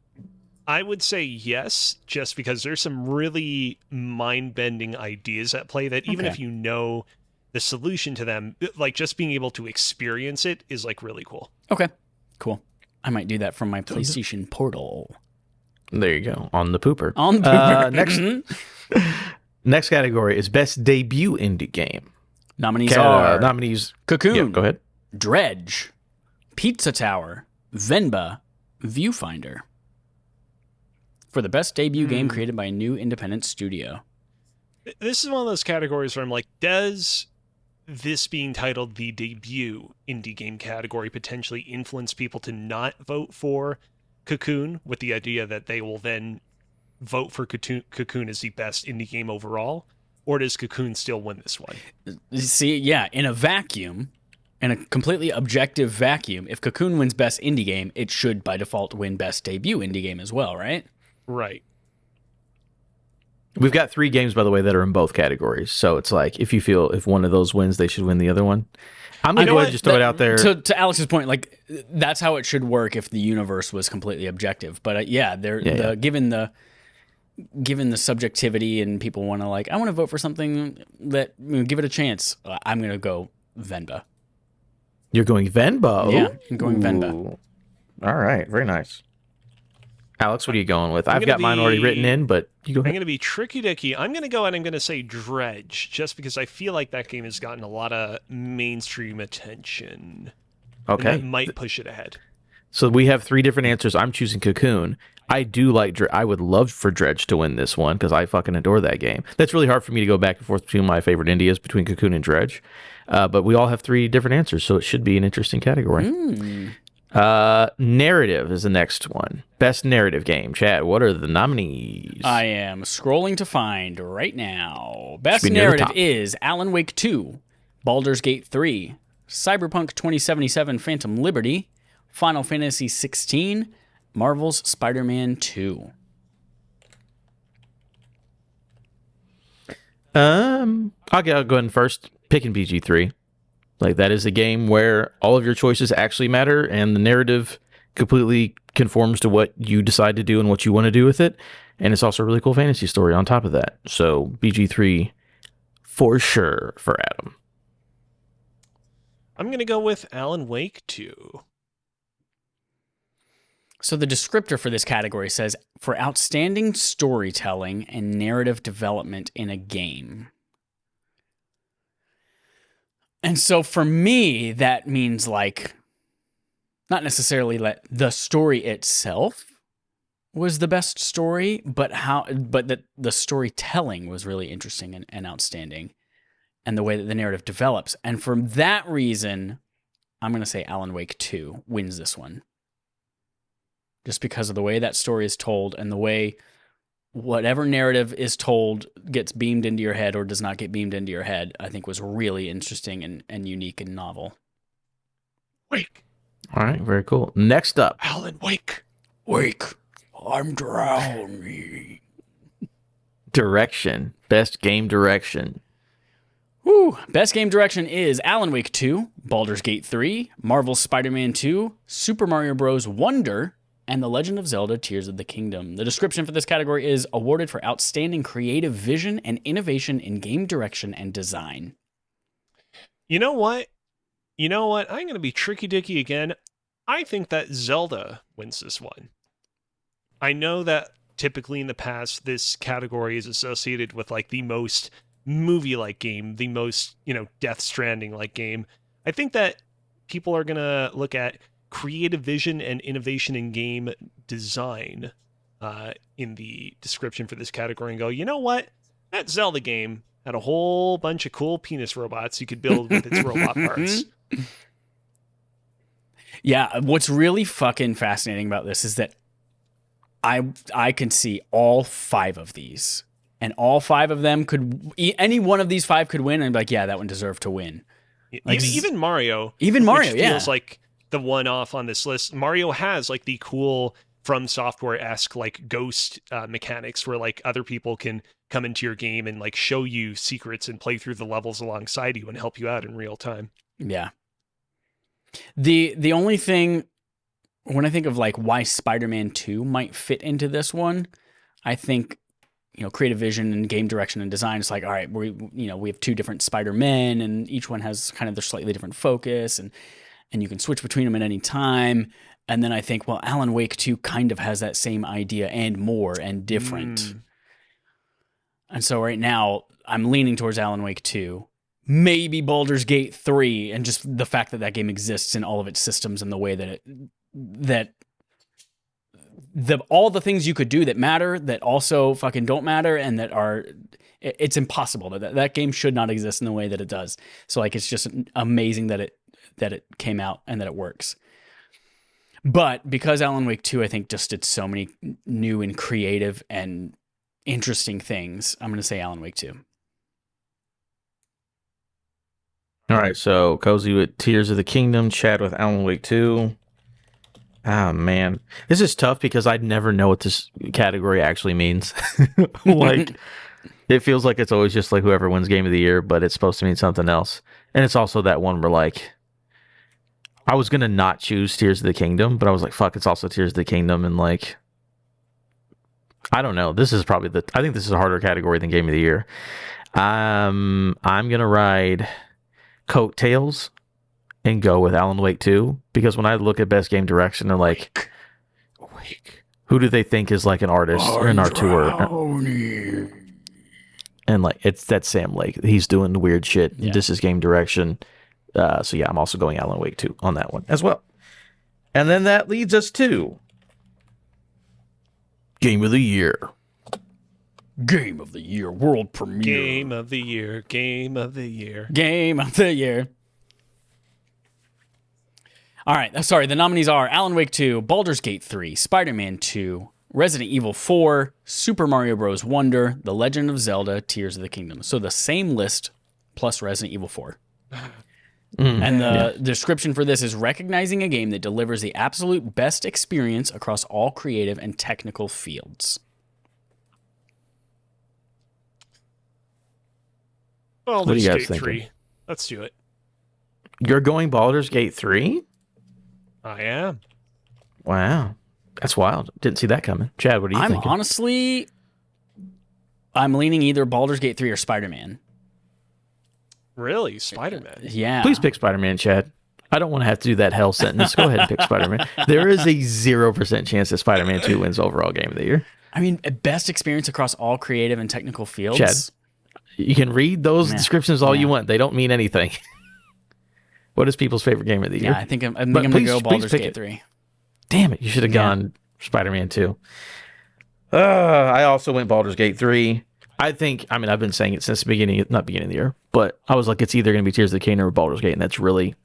I would say yes, just because there's some really mind-bending ideas at play that even if you know the solution to them, like just being able to experience it is like really cool. Okay, cool. I might do that from my PlayStation Portal. There you go, on the pooper. On the pooper. Next category is best debut indie game. Nominees are nominees. Cocoon, Yeah, go ahead. Dredge, Pizza Tower, Venba, Viewfinder. For the best debut game created by a new independent studio. This is one of those categories where I'm like, does this being titled the debut indie game category potentially influence people to not vote for Cocoon with the idea that they will then vote for Cocoon as the best indie game overall? Or does Cocoon still win this one? See, yeah, in a vacuum, in a completely objective vacuum, if Cocoon wins best indie game, it should by default win best debut indie game as well, right? Right. We've got 3 games, by the way, that are in both categories. So it's like, if you feel if one of those wins, they should win the other one. I'm going to go ahead and just throw it out there. To Alex's point, like, that's how it should work if the universe was completely objective. But given the subjectivity and people want to like, I want to vote for something that give it a chance. I'm going to go Venba. You're going Venba? Yeah, I'm going Venba. Ooh. All right, very nice. Alex, what are you going with? I've got mine already written in, but you go ahead. I'm going to be tricky dicky. I'm going to go and I'm going to say Dredge, just because I feel like that game has gotten a lot of mainstream attention. Okay. And that might push it ahead. So we have 3 different answers. I'm choosing Cocoon. I do like I would love for Dredge to win this one because I fucking adore that game. That's really hard for me to go back and forth between my favorite indies between Cocoon and Dredge. But we all have 3 different answers, so it should be an interesting category. Narrative is the next one. Best narrative game. Chad, what are the nominees? I am scrolling to find right now. Best be near the narrative top. is Alan Wake 2, Baldur's Gate 3, Cyberpunk 2077 Phantom Liberty, Final Fantasy 16, Marvel's Spider-Man 2. I'll go ahead and first picking BG3. Like, that is a game where all of your choices actually matter and the narrative completely conforms to what you decide to do and what you want to do with it. And it's also a really cool fantasy story on top of that. So BG3 for sure for Adam. I'm going to go with Alan Wake 2. So the descriptor for this category says, for outstanding storytelling and narrative development in a game. And so for me, that means like, not necessarily that the story itself was the best story, but that the storytelling was really interesting and outstanding, and the way that the narrative develops. And for that reason, I'm going to say Alan Wake 2 wins this one. Just because of the way that story is told and the way whatever narrative is told gets beamed into your head or does not get beamed into your head, I think was really interesting and unique and novel. Wake. All right, very cool. Next up, Alan Wake. Wake, I'm drowning. direction. Best game direction. Woo! Best game direction is Alan Wake 2, Baldur's Gate 3, Marvel's Spider-Man 2, Super Mario Bros. Wonder, and The Legend of Zelda Tears of the Kingdom. The description for this category is awarded for outstanding creative vision and innovation in game direction and design. You know what? I'm going to be tricky dicky again. I think that Zelda wins this one. I know that typically in the past, this category is associated with like the most movie-like game, the most, Death Stranding-like game. I think that people are going to look at creative vision and innovation in game design in the description for this category and go, you know what? That Zelda game had a whole bunch of cool penis robots you could build with its robot parts. Yeah, what's really fucking fascinating about this is that I can see all 5 of these. And all 5 of them any one of these 5 could win, and I'd be like, yeah, that one deserved to win. Like, even Mario. Even Mario, which feels like the one off on this list. Mario has like the cool From Software-esque like ghost mechanics where like other people can come into your game and like show you secrets and play through the levels alongside you and help you out in real time. Yeah. The only thing, when I think of like why Spider-Man 2 might fit into this one, I think, creative vision and game direction and design. It's like, all right, we have 2 different Spider-Men and each one has kind of their slightly different focus and you can switch between them at any time. And then I think, well, Alan Wake 2 kind of has that same idea and more and different. And so right now I'm leaning towards Alan Wake 2, maybe Baldur's Gate 3, and just the fact that that game exists in all of its systems and the way that all the things you could do that matter, that also fucking don't matter, and that are, it's impossible. That game should not exist in the way that it does. So like, it's just amazing that it came out and that it works. But because Alan Wake 2, I think, just did so many new and creative and interesting things, I'm going to say Alan Wake 2. All right, so Cozy with Tears of the Kingdom, Chad with Alan Wake 2. Oh, man. This is tough because I'd never know what this category actually means. Like, it feels like it's always just like whoever wins Game of the Year, but it's supposed to mean something else. And it's also that one where, like, I was going to not choose Tears of the Kingdom, but I was like, fuck, it's also Tears of the Kingdom. And, like, I don't know. This is probably I think this is a harder category than Game of the Year. I'm going to ride coattails and go with Alan Wake 2, because when I look at best game direction, they're like, who do they think is like an artist in our tour? And like, that's Sam Lake. He's doing weird shit. Yeah. This is game direction. So yeah, I'm also going Alan Wake 2 on that one as well. And then that leads us to Game of the Year. Game of the Year, world premiere. Game of the Year, Game of the Year. Game of the Year. All right, sorry, the nominees are Alan Wake 2, Baldur's Gate 3, Spider-Man 2, Resident Evil 4, Super Mario Bros. Wonder, The Legend of Zelda, Tears of the Kingdom. So the same list plus Resident Evil 4. And the description for this is recognizing a game that delivers the absolute best experience across all creative and technical fields. Baldur's Gate 3. Let's do it. You're going Baldur's Gate 3? I am. Wow. That's wild. Didn't see that coming. Chad, what are you thinking? Honestly, I'm leaning either Baldur's Gate 3 or Spider-Man. Really? Spider-Man? Yeah. Please pick Spider-Man, Chad. I don't want to have to do that hell sentence. Go ahead and pick Spider-Man. There is a 0% chance that Spider-Man 2 wins overall Game of the Year. I mean, best experience across all creative and technical fields. Chad, you can read those descriptions all you want. They don't mean anything. What is people's favorite game of the year? Yeah, I think I'm going to go Baldur's Gate 3. Damn it, you should have gone Spider-Man 2. I also went Baldur's Gate 3. I've been saying it since the beginning, not beginning of the year, but I was like, it's either going to be Tears of the Kingdom or Baldur's Gate, and that's really,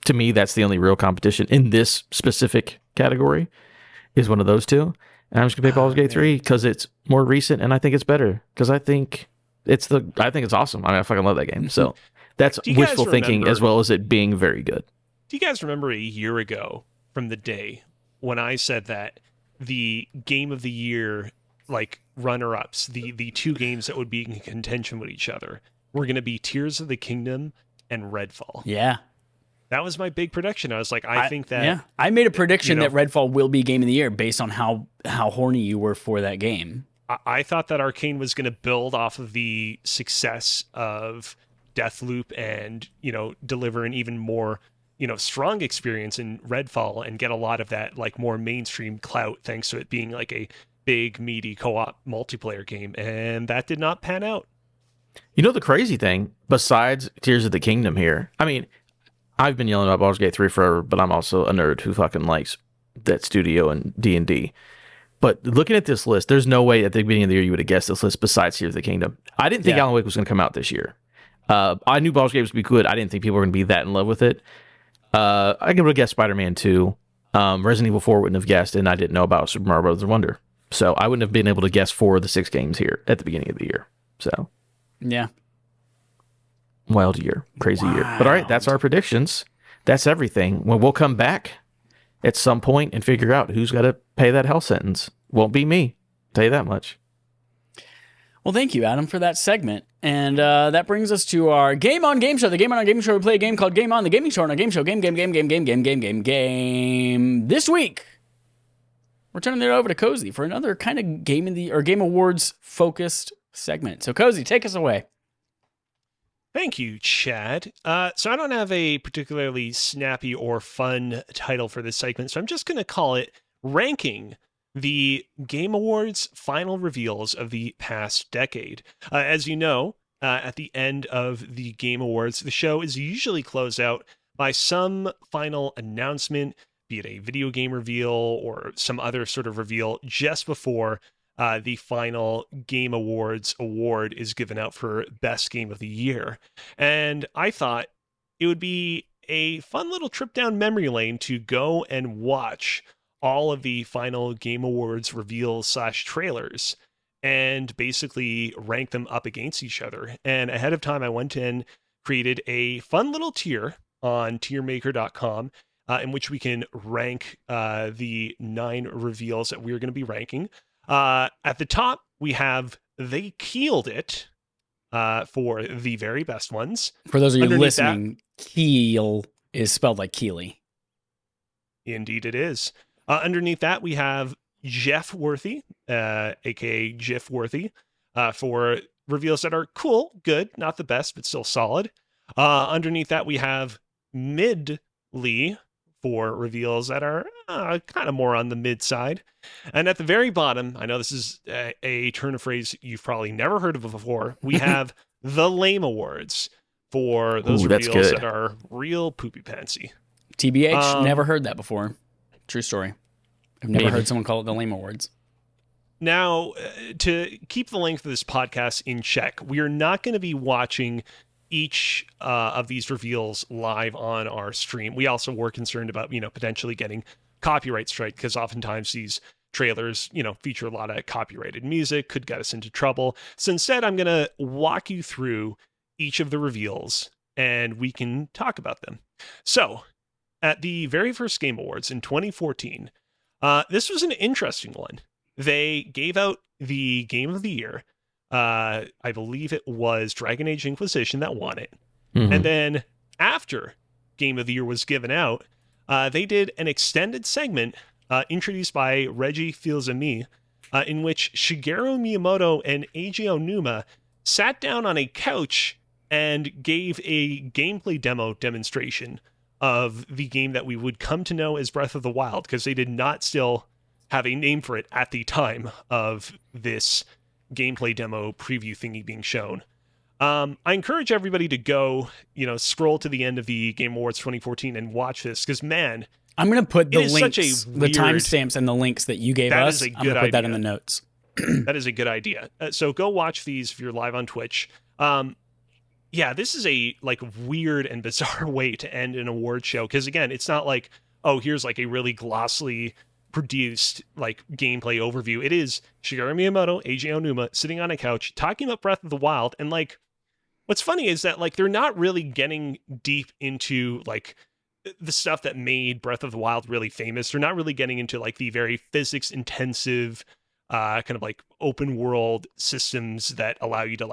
to me, that's the only real competition in this specific category, is one of those two. And I'm just going to pick Baldur's Gate 3 because it's more recent, and I think it's better, because I think it's awesome. I mean, I fucking love that game, so... That's wishful thinking as well as it being very good. Do you guys remember a year ago from the day when I said that the Game of the Year, like runner-ups, the 2 games that would be in contention with each other, were going to be Tears of the Kingdom and Redfall. Yeah. That was my big prediction. I was like, I think that I made a prediction you know, that Redfall will be game of the year based on how horny you were for that game. I thought that Arcane was going to build off of the success of Deathloop and, deliver an even more, strong experience in Redfall and get a lot of that like more mainstream clout thanks to it being like a big, meaty co-op multiplayer game. And that did not pan out. You know the crazy thing, besides Tears of the Kingdom here, I mean, I've been yelling about Baldur's Gate 3 forever, but I'm also a nerd who fucking likes that studio and D&D. But looking at this list, there's no way at the beginning of the year you would have guessed this list besides Tears of the Kingdom. I didn't think Alan Wake was going to come out this year. I knew Baldur's Gate was going to be good. I didn't think people were going to be that in love with it. I would have guessed Spider-Man 2. Resident Evil 4 wouldn't have guessed, and I didn't know about Super Mario Bros. Wonder. So I wouldn't have been able to guess 4 of the 6 games here at the beginning of the year. So, yeah. Wild year. Crazy year. But all right, that's our predictions. That's everything. When we'll come back at some point and figure out who's got to pay that hell sentence. Won't be me. Tell you that much. Well, thank you, Adam, for that segment. And that brings us to our Game On Game Show. The Game On Game Show, we play a game called Game On, the gaming show on our game show. Game. This week, we're turning it over to Cozy for another kind of Game Awards focused segment. So, Cozy, take us away. Thank you, Chad. So I don't have a particularly snappy or fun title for this segment, so I'm just going to call it Ranking the Game Awards final reveals of the past decade. As you know, at the end of the Game Awards, the show is usually closed out by some final announcement, be it a video game reveal or some other sort of reveal just before the final Game Awards award is given out for Best Game of the Year. And I thought it would be a fun little trip down memory lane to go and watch all of the final Game Awards reveals / trailers and basically rank them up against each other. And ahead of time, I went in, created a fun little tier on tiermaker.com in which we can rank the 9 reveals that we're going to be ranking. At the top, we have They Keeled It for the very best ones. For those of you listening, Keel is spelled like Keely. Indeed it is. Underneath that, we have Jeff Worthy, aka Jiff Worthy, for reveals that are cool, good, not the best, but still solid. Underneath that, we have Midley for reveals that are kind of more on the mid side. And at the very bottom, I know this is a turn of phrase you've probably never heard of before, we have the Lame Awards for those reveals that are real poopy pantsy. TBH, never heard that before. True story. I've never heard someone call it the Lame Awards. Now, to keep the length of this podcast in check, we are not going to be watching each of these reveals live on our stream. We also were concerned about, potentially getting copyright strike because oftentimes these trailers, feature a lot of copyrighted music, could get us into trouble. So instead, I'm going to walk you through each of the reveals and we can talk about them. So, at the very first Game Awards in 2014, this was an interesting one. They gave out the Game of the Year. I believe it was Dragon Age Inquisition that won it. Mm-hmm. And then after Game of the Year was given out, they did an extended segment introduced by Reggie Fils-Aimé, in which Shigeru Miyamoto and Eiji Onuma sat down on a couch and gave a gameplay demonstration of the game that we would come to know as Breath of the Wild, because they did not still have a name for it at the time of this gameplay demo preview thingy being shown. I encourage everybody to go, scroll to the end of the Game Awards 2014 and watch this, because man, I'm going to put the links, the timestamps and the links that you gave us. I'm going to put that in the notes. That is a good idea. So go watch these if you're live on Twitch. Yeah, this is a weird and bizarre way to end an award show, because again, it's not like, oh, here's a really glossily produced gameplay overview. It is Shigeru Miyamoto, Eiji Onuma sitting on a couch talking about Breath of the Wild, and what's funny is that they're not really getting deep into the stuff that made Breath of the Wild really famous. They're not really getting into the very physics intensive kind of open world systems that allow you to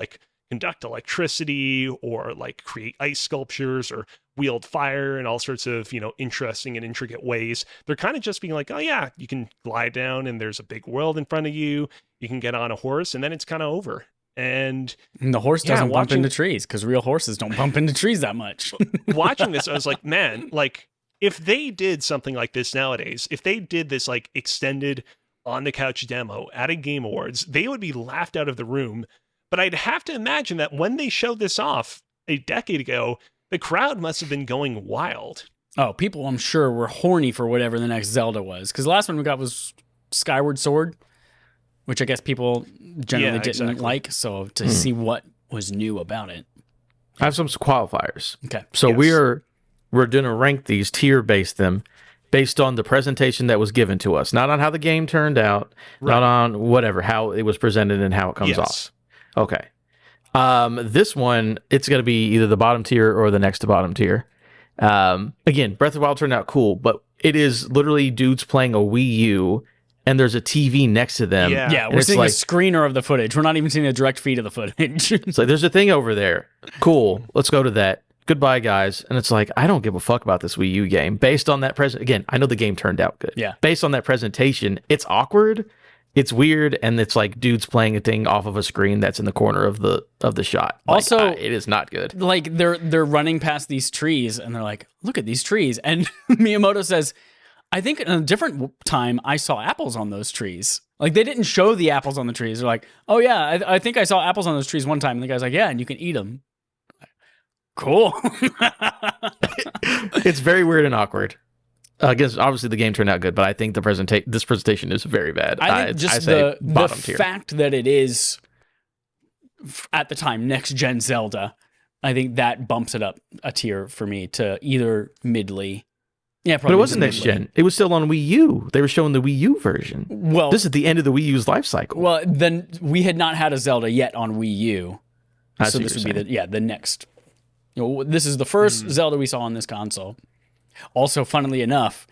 conduct electricity or like create ice sculptures or wield fire in all sorts of, interesting and intricate ways. They're kind of just being like, oh yeah, you can glide down and there's a big world in front of you. You can get on a horse and then it's kind of over. And the horse doesn't bump into trees because real horses don't bump into trees that much. Watching this, I was like, man, like if they did something like this nowadays, if they did this like extended on the couch demo at a Game Awards, they would be laughed out of the room. But I'd have to imagine that when they showed this off a decade ago, the crowd must have been going wild. Oh, people, I'm sure, were horny for whatever the next Zelda was. Because the last one we got was Skyward Sword, which I guess people generally didn't like. So to see what was new about it. I have some qualifiers. Okay. So we're going to rank these, tier-based them, based on the presentation that was given to us. Not on how the game turned out, not on whatever, how it was presented and how it comes off. Okay. This one, it's going to be either the bottom tier or the next to bottom tier. Again, Breath of the Wild turned out cool, but it is literally dudes playing a Wii U, and there's a TV next to them. Yeah, we're seeing a screener of the footage. We're not even seeing a direct feed of the footage. It's like, there's a thing over there. Cool. Let's go to that. Goodbye, guys. And it's like, I don't give a fuck about this Wii U game. Based on that again, I know the game turned out good. Yeah. Based on that presentation, it's awkward. It's weird, and it's like dudes playing a thing off of a screen that's in the corner of the shot. Like, also, it is not good. Like they're running past these trees, and they're like, "Look at these trees." And Miyamoto says, "I think in a different time I saw apples on those trees." Like they didn't show the apples on the trees. They're like, "Oh yeah, I think I saw apples on those trees one time." And the guy's like, "Yeah, and you can eat them." Cool. It's very weird and awkward. I guess obviously the game turned out good, but I think this presentation is very bad. I think just the fact that it is at the time next gen Zelda, I think that bumps it up a tier for me to either midly. Yeah, probably. But it wasn't next gen. It was still on Wii U. They were showing the Wii U version. Well, this is the end of the Wii U's life cycle. Well, then we had not had a Zelda yet on Wii U, so this would be the next. This is the first Zelda we saw on this console. Also, funnily enough,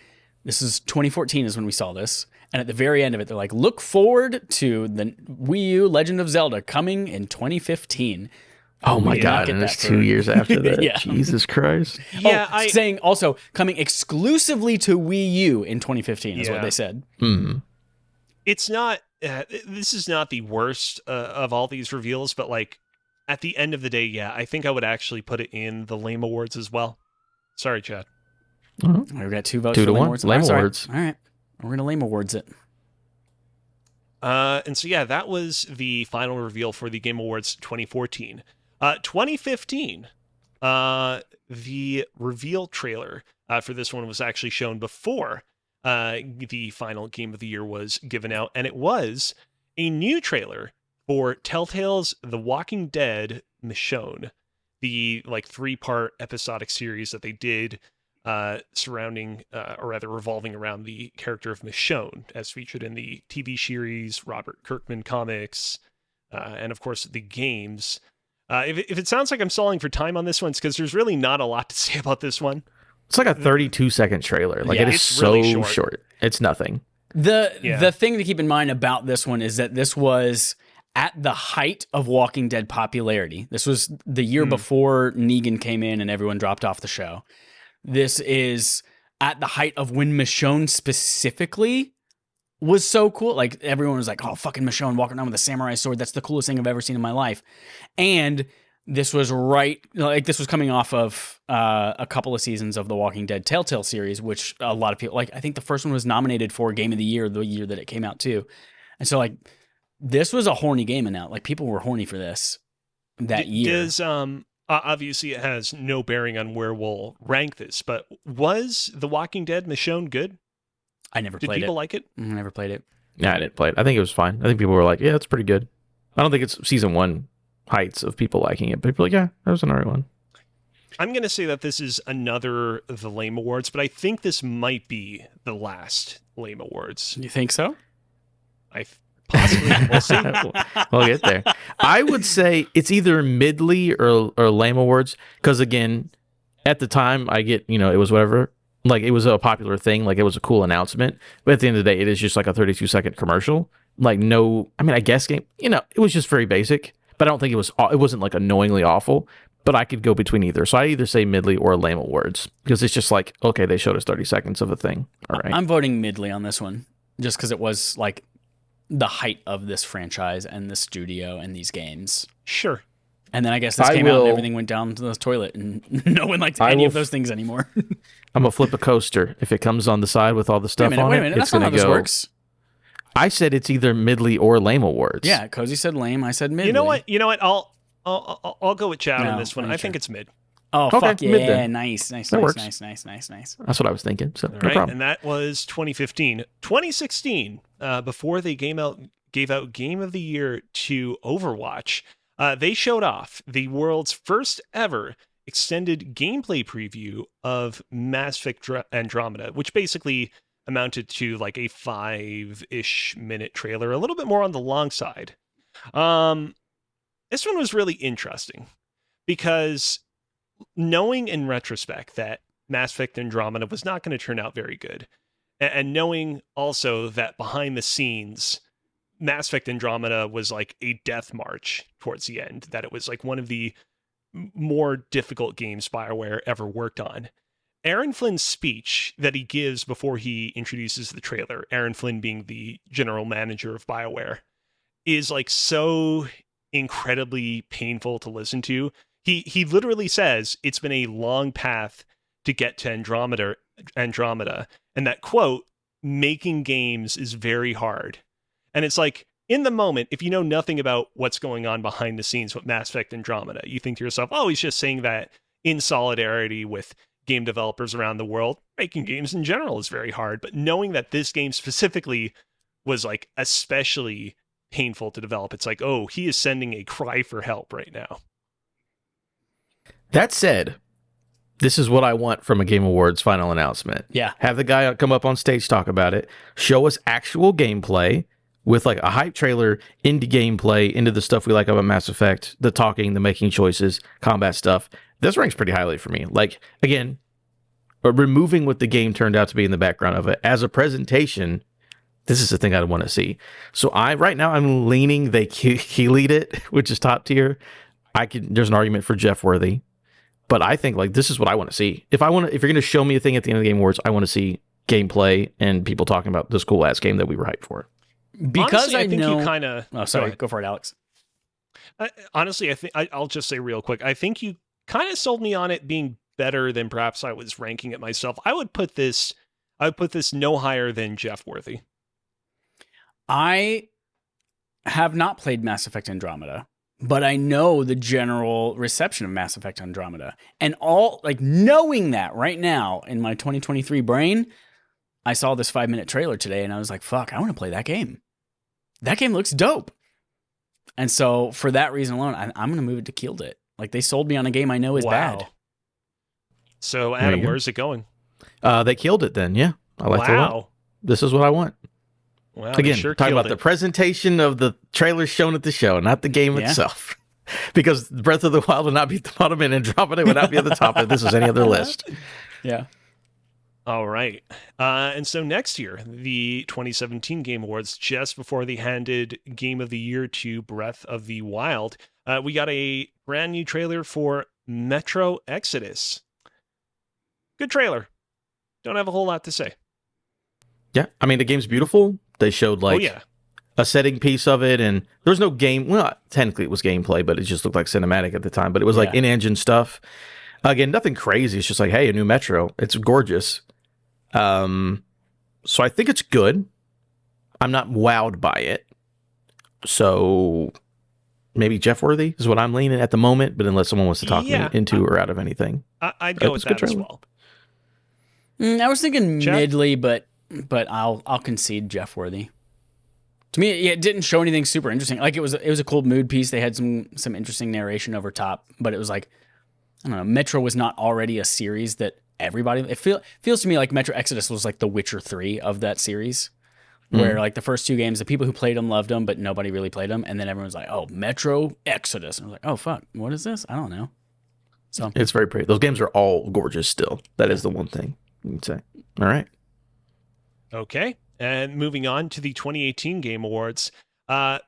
this is 2014 is when we saw this. And at the very end of it, they're like, look forward to the Wii U Legend of Zelda coming in 2015. Oh my God, and it's 2 years after that. Yeah. Jesus Christ. Yeah, saying also coming exclusively to Wii U in 2015 is what they said. Mm. It's not, this is not the worst of all these reveals, but like at the end of the day, yeah, I think I would actually put it in the Lame Awards as well. Sorry, Chad. Mm-hmm. We've got 2 votes 2 for to 1. Awards. Lame Awards. All right. We're going to Lame Awards it. And so, yeah, that was the final reveal for the Game Awards 2014. 2015, the reveal trailer for this one was actually shown before the final Game of the Year was given out, and it was a new trailer for Telltale's The Walking Dead Michonne, the 3-part episodic series that they did surrounding, or rather revolving around the character of Michonne, as featured in the TV series, Robert Kirkman comics, and of course the games. If it sounds like I'm stalling for time on this one, it's because there's really not a lot to say about this one. It's like a 32-second trailer. Like, it is so really short. It's nothing. The thing to keep in mind about this one is that this was at the height of Walking Dead popularity. This was the year before Negan came in and everyone dropped off the show. This is at the height of when Michonne specifically was so cool. Like, everyone was like, oh, fucking Michonne walking around with a samurai sword. That's the coolest thing I've ever seen in my life. And this was this was coming off of a couple of seasons of the Walking Dead Telltale series, which a lot of people, I think the first one was nominated for Game of the Year the year that it came out too. And so, this was a horny game, and now, people were horny for this that year. Obviously, it has no bearing on where we'll rank this, but was The Walking Dead Michonne good? I never played it. Did people like it? I never played it. Yeah, I didn't play it. I think it was fine. I think people were like, yeah, it's pretty good. I don't think it's season 1 heights of people liking it, but people are like, yeah, that was an alright one. I'm going to say that this is another The Lame Awards, but I think this might be the last Lame Awards. You think so? Possibly. We'll see. We'll get there. I would say it's either midly or Lame Awards, because again, at the time, I get, it was whatever. Like, it was a popular thing. Like, it was a cool announcement. But at the end of the day, it is just like a 32-second commercial. Like, no, I guess game, it was just very basic. but I don't think it wasn't like annoyingly awful. But I could go between either. So I either say Midley or lame awards because it's just like, okay, they showed us 30 seconds of a thing. All right. I'm voting Midley on this one just because it was like the height of this franchise and the studio and these games. Sure. And then I guess this came out and everything went down to the toilet and no one liked any of those things anymore. I'm going to flip a coaster. If it comes on the side with all the stuff on wait a it, minute. it's That's not going how to this go. works. I said it's either Midley or lame awards. Yeah, Cozy said lame. I said Midley. You know what? I'll go with Chad on this one. I think it's mid. Oh, Okay, fuck yeah. mid then. Nice. That works. Nice. That's what I was thinking. So no Right, problem. and that was 2015. 2016, before they gave out Game of the Year to Overwatch, they showed off the world's first ever extended gameplay preview of Mass Effect Andromeda, which basically amounted to like a 5-ish minute trailer, a little bit more on the long side. This one was really interesting because knowing in retrospect that Mass Effect Andromeda was not going to turn out very good, and knowing also that behind the scenes, Mass Effect Andromeda was like a death march towards the end, that it was like one of the more difficult games BioWare ever worked on. Aaron Flynn's speech that he gives before he introduces the trailer, Aaron Flynn being the general manager of BioWare, is like so incredibly painful to listen to. He literally says it's been a long path to get to Andromeda, and that quote, making games is very hard. And it's like, in the moment, if you know nothing about what's going on behind the scenes with Mass Effect Andromeda, you think to yourself, oh, he's just saying that in solidarity with game developers around the world. Making games in general is very hard, but knowing that this game specifically was like especially painful to develop, it's like, oh, he is sending a cry for help right now. That said, this is what I want from a Game Awards final announcement. Yeah. Have the guy come up on stage, talk about it, show us actual gameplay with like a hype trailer into gameplay, into the stuff we like about Mass Effect, the talking, the making choices, combat stuff. This ranks pretty highly for me. Like, again, removing what the game turned out to be in the background of it as a presentation, this is the thing I want to see. So right now I'm leaning they lead it, which is top tier. There's an argument for Jeff Worthy. But I think like this is what I want to see. If you're going to show me a thing at the end of the Game Awards, I want to see gameplay and people talking about this cool ass game that we were hyped for. Because honestly, I think know. You kind of. Oh, sorry. Go for it, Alex. Honestly, I think I'll just say real quick. I think you kind of sold me on it being better than perhaps I was ranking it myself. I would put this no higher than Jeff Worthy. I have not played Mass Effect Andromeda, but I know the general reception of Mass Effect Andromeda. And knowing that right now in my 2023 brain, I saw this 5-minute trailer today and I was like, fuck, I want to play that game. That game looks dope. And so for that reason alone, I'm going to move it to Killed It. Like they sold me on a game I know is bad. So Adam, where's it going? They killed it then. Yeah. I like it a lot. This is what I want. Wow, again, talking about the presentation of the trailers shown at the show, not the game itself. Because Breath of the Wild would not be at the bottom and Andromeda would not be at the top if this was any other list. Yeah. All right. And so next year, the 2017 Game Awards, just before they handed Game of the Year to Breath of the Wild, we got a brand new trailer for Metro Exodus. Good trailer. Don't have a whole lot to say. Yeah. I mean, the game's beautiful. They showed a setting piece of it, and there was no game. Well, technically it was gameplay, but it just looked like cinematic at the time. But it was like in-engine stuff. Again, nothing crazy. It's just like, hey, a new Metro. It's gorgeous. So I think it's good. I'm not wowed by it. So maybe Jeff Worthy is what I'm leaning at the moment. But unless someone wants to talk me into or out of anything, I'd go with that as well. I was thinking Midley, but I'll concede Jeff Worthy. To me, it didn't show anything super interesting. Like it was a cool mood piece. They had some interesting narration over top, but it was like, I don't know, Metro was not already a series that everybody. It feels to me like Metro Exodus was like the Witcher 3 of that series, where like the first 2 games, the people who played them loved them, but nobody really played them, and then everyone's like, oh, Metro Exodus, and I was like, oh fuck, what is this? I don't know. So it's very pretty. Those games are all gorgeous still. That is the one thing you can say. All right. Okay. And moving on to the 2018 Game Awards,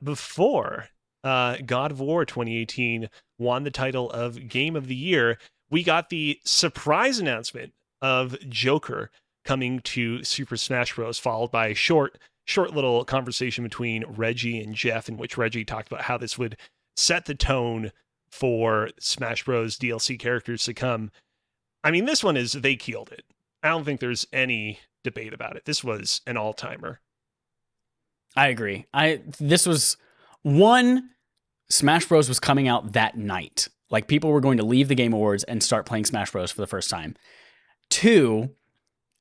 before God of War 2018 won the title of Game of the Year. We got the surprise announcement of Joker coming to Super Smash Bros., followed by a short little conversation between Reggie and Jeff, in which Reggie talked about how this would set the tone for Smash Bros. DLC characters to come. I mean, this one they killed it. I don't think there's any debate about it. This was an all-timer. I agree. This was one, Smash Bros. Was coming out that night. Like, people were going to leave the Game Awards and start playing Smash Bros. For the first time. Two,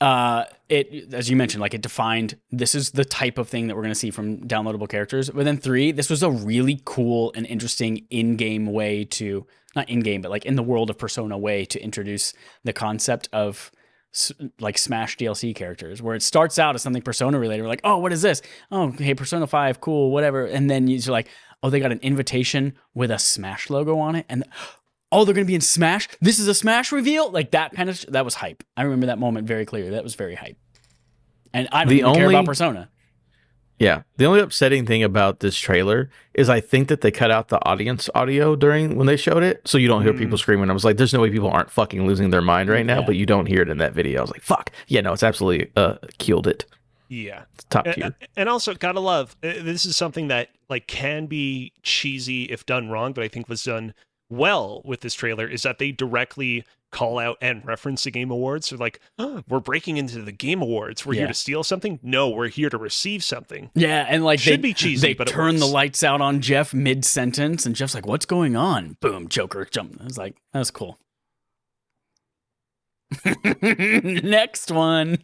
it, as you mentioned, like, it defined this is the type of thing that we're going to see from downloadable characters. But then three, this was a really cool and interesting in-game way to, not in-game, but like in the world of Persona way to introduce the concept of like Smash DLC characters, where it starts out as something Persona related. We're like, oh, what is this? Oh, hey, Persona 5, cool, whatever. And then you're like, oh, they got an invitation with a Smash logo on it. And oh, they're going to be in Smash? This is a Smash reveal? Like, that kind of, that was hype. I remember that moment very clearly. That was very hype. And I don't even care about Persona. Yeah. The only upsetting thing about this trailer is I think that they cut out the audience audio when they showed it, so you don't hear people screaming. I was like, there's no way people aren't fucking losing their mind right now, but you don't hear it in that video. I was like, fuck. Yeah, no, it's absolutely killed it. Yeah. It's top tier. And also, gotta love, this is something that like can be cheesy if done wrong, but I think was done well with this trailer, is that they directly call out and reference the Game Awards. They're like, oh, we're breaking into the Game Awards. We're here to steal something? No, we're here to receive something. Yeah, and like should be cheesy, but turn the lights out on Jeff mid-sentence, and Jeff's like, what's going on? Boom, Joker jump. I was like, that was cool. Next one.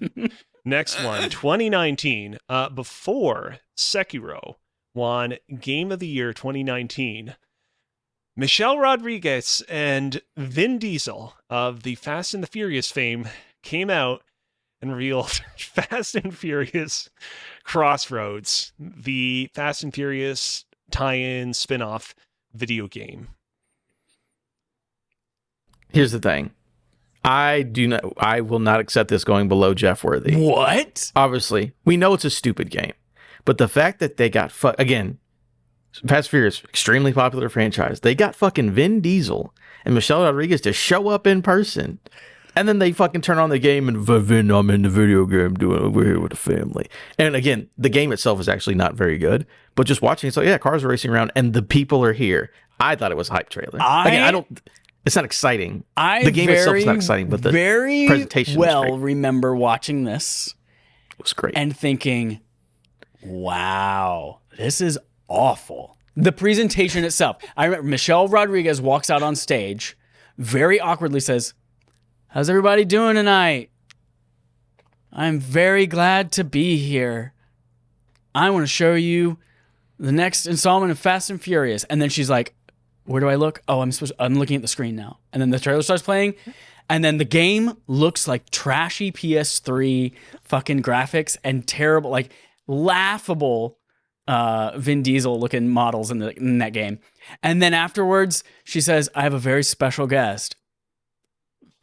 2019. Before Sekiro won Game of the Year 2019, Michelle Rodriguez and Vin Diesel of the Fast and the Furious fame came out and revealed Fast and Furious Crossroads, the Fast and Furious tie-in spin-off video game. Here's the thing. I will not accept this going below Jeff Worthy. What? Obviously, we know it's a stupid game, but the fact that they got again, Fast and Furious, extremely popular franchise. They got fucking Vin Diesel and Michelle Rodriguez to show up in person. And then they fucking turn on the game and, Vin, I'm in the video game we're here with the family. And again, the game itself is actually not very good, but just watching, it's like, yeah, cars are racing around and the people are here. I thought it was a hype trailer. It's not exciting. The game itself is not exciting, but the presentation was great. Remember watching this. It was great. And thinking, wow, this is awful. The presentation itself. I remember Michelle Rodriguez walks out on stage, very awkwardly says, how's everybody doing tonight? I'm very glad to be here. I want to show you the next installment of Fast and Furious. And then she's like, where do I look? Oh, I'm looking at the screen now. And then the trailer starts playing. And then the game looks like trashy PS3 fucking graphics and terrible, like laughable Vin Diesel looking models in that game. And then afterwards, she says, I have a very special guest,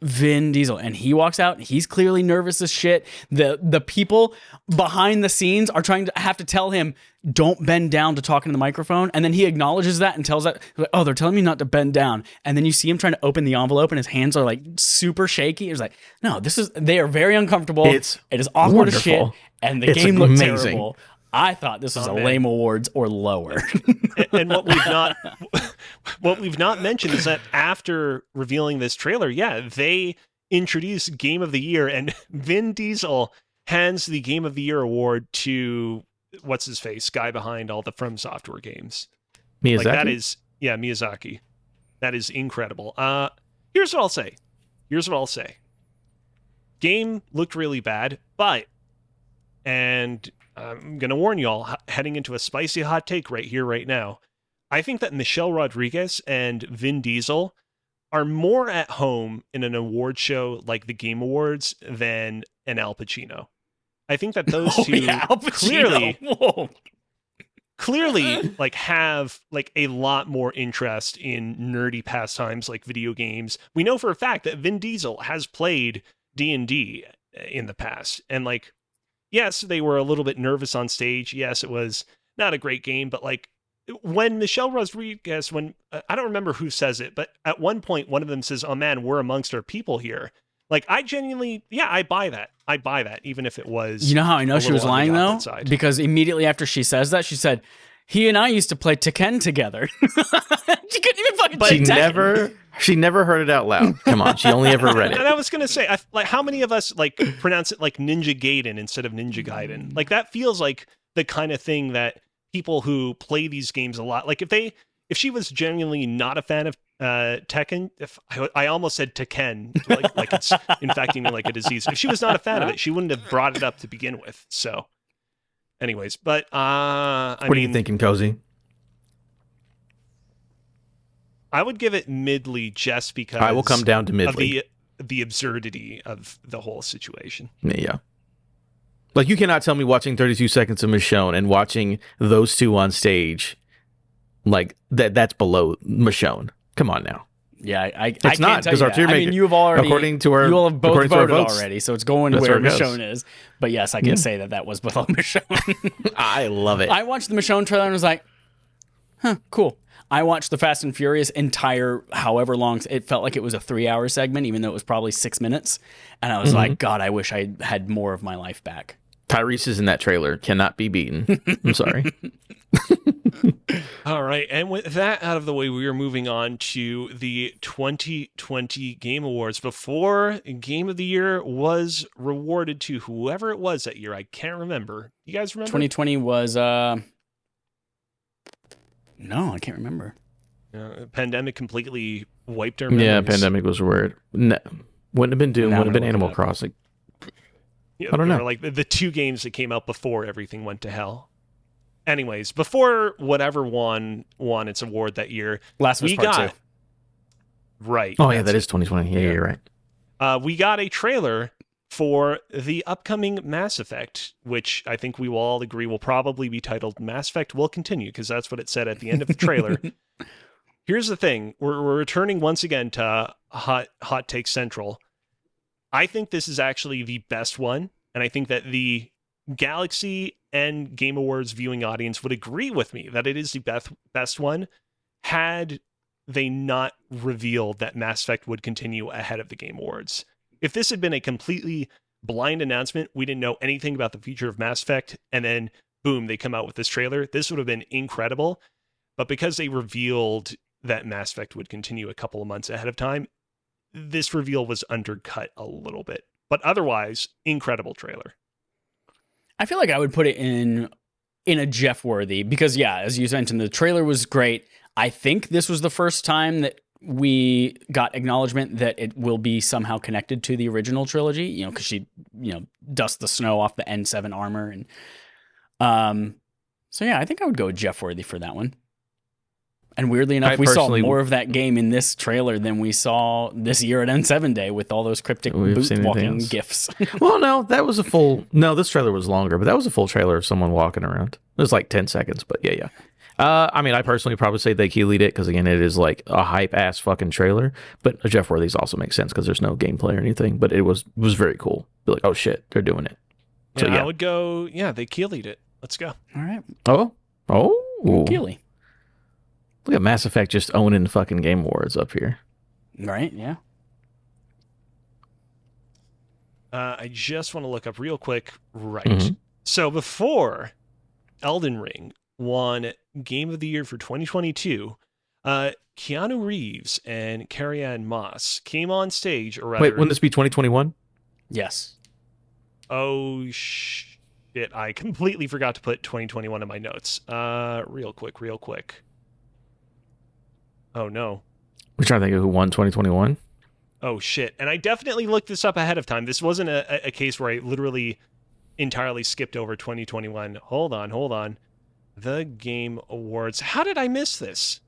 Vin Diesel. And he walks out. He's clearly nervous as shit. The people behind the scenes are trying to have to tell him, don't bend down to talk into the microphone. And then he acknowledges that and tells that, like, oh, they're telling me not to bend down. And then you see him trying to open the envelope and his hands are like super shaky. It's like, no, they are very uncomfortable. It is awkward wonderful. as shit. And the game looked terrible. I thought this was a lame awards or lower. And what we've not mentioned is that after revealing this trailer, they introduced Game of the Year, and Vin Diesel hands the Game of the Year award to what's his face, guy behind all the From Software games. Miyazaki. Like that is, Miyazaki. That is incredible. Here's what I'll say. Game looked really bad, but, and I'm going to warn you all, heading into a spicy hot take right here, right now. I think that Michelle Rodriguez and Vin Diesel are more at home in an award show like the Game Awards than an Al Pacino. I think that those two clearly like have like a lot more interest in nerdy pastimes like video games. We know for a fact that Vin Diesel has played D&D in the past, and like, yes, they were a little bit nervous on stage. Yes, it was not a great game, but like when Michelle Rodriguez, when I don't remember who says it, but at one point, one of them says, "Oh man, we're amongst our people here." Like, I genuinely, I buy that. I buy that, even if it was. You know how I know a she was little on the lying, though? opposite side. Because immediately after she says that, she said, he and I used to play Tekken together. She couldn't even fucking But say she Tekken. never heard it out loud. Come on, she only ever read And it. I was gonna say, like, how many of us like pronounce it like Ninja Gaiden instead of Ninja Gaiden? Like, that feels like the kind of thing that people who play these games a lot, like if she was genuinely not a fan of Tekken, if I almost said Tekken, like it's infecting me like a disease. If she was not a fan of it, she wouldn't have brought it up to begin with. So, anyways, but What are you thinking, Cozy? I would give it midly just because I will come down to of midly. the absurdity of the whole situation. Yeah. Like, you cannot tell me watching 32 Seconds of Michonne and watching those two on stage, like, that's below Michonne. Come on now. Yeah, I It's not, can't tell 'cause you our that. tier I mean, maker- you've already, according to our- you all have both according to our voted votes, already, so it's going to that's where where it goes. Michonne is. But yes, I can say that was below Michonne. I love it. I watched the Michonne trailer and was like, huh, cool. I watched the Fast and Furious entire, however long, it felt like it was a 3-hour segment, even though it was probably 6 minutes. And I was like, God, I wish I had more of my life back. Tyrese is in that trailer. Cannot be beaten. I'm sorry. All right, and with that out of the way, we are moving on to the 2020 Game Awards. Before Game of the Year was rewarded to whoever it was that year, I can't remember. You guys remember? 2020 was, no, I can't remember. Pandemic completely wiped our memories. Yeah, pandemic was weird. No, wouldn't have been Doom. Now Wouldn't have I'm been gonna Animal look it up. Crossing. Yeah, I don't know. Or like the two games that came out before everything went to hell. Anyways, before whatever won its award that year, Last of Us we Part got 2. right. Oh, yeah, that's that it. is 2020. Yeah, you're right. We got a trailer for the upcoming Mass Effect, which I think we will all agree will probably be titled Mass Effect Will Continue, because that's what it said at the end of the trailer. Here's the thing. We're returning once again to Hot Take Central. I think this is actually the best one, and I think that the Galaxy and Game Awards viewing audience would agree with me that it is the best one had they not revealed that Mass Effect would continue ahead of the Game Awards. If this had been a completely blind announcement, we didn't know anything about the future of Mass Effect, and then boom, they come out with this trailer, this would have been incredible. But because they revealed that Mass Effect would continue a couple of months ahead of time, this reveal was undercut a little bit. But otherwise, incredible trailer. I feel like I would put it in a Jeff worthy because, yeah, as you mentioned, the trailer was great. I think this was the first time that we got acknowledgement that it will be somehow connected to the original trilogy, you know, because she, you know, dusts the snow off the N7 armor. And so, yeah, I think I would go with Jeff Worthy for that one. And weirdly enough, we saw more of that game in this trailer than we saw this year at N7 Day with all those cryptic boot walking gifs. Well, no, that was a full... No, this trailer was longer, but that was a full trailer of someone walking around. It was like 10 seconds, but yeah. I mean, I personally probably say they key lead it because, again, it is like a hype-ass fucking trailer. But Jeff Worthy's also makes sense because there's no gameplay or anything. But it was very cool. Be like, oh, shit, they're doing it. So, I would go, they key lead it. Let's go. All right. Oh. Keely. Look at Mass Effect just owning fucking Game Awards up here. Right, yeah. I just want to look up real quick. Right. Mhm. So before Elden Ring won Game of the Year for 2022, Keanu Reeves and Carrie-Anne Moss came on stage, or rather... Wait, wouldn't this be 2021? Yes. Oh, shit. I completely forgot to put 2021 in my notes. Real quick. Oh, no. We're trying to think of who won 2021. Oh, shit. And I definitely looked this up ahead of time. This wasn't a case where I literally entirely skipped over 2021. Hold on. The Game Awards. How did I miss this?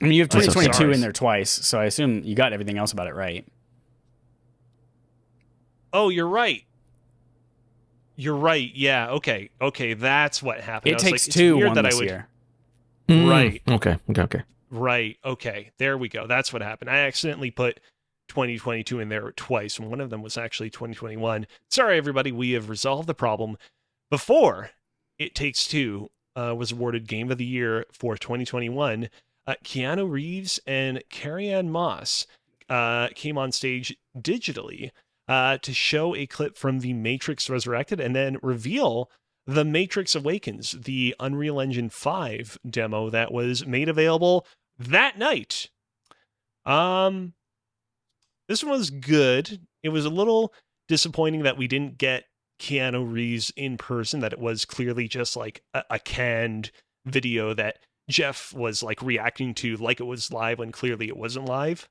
I mean, you have I'm so 2022 sorry. in there twice, so I assume you got everything else about it right. Oh, you're right. Yeah, okay. That's what happened. It I was Takes like, Two it's weird won that this I would... year. Right. Okay. Right. Okay. There we go. That's what happened. I accidentally put 2022 in there twice, and one of them was actually 2021. Sorry, everybody. We have resolved the problem. Before It Takes Two was awarded Game of the Year for 2021. Keanu Reeves and Carrie-Anne Moss came on stage digitally to show a clip from The Matrix Resurrected and then reveal The Matrix Awakens, the Unreal Engine 5 demo that was made available that night. This one was good. It was a little disappointing that we didn't get Keanu Reeves in person, that it was clearly just like a canned video that Jeff was like reacting to like it was live when clearly it wasn't live.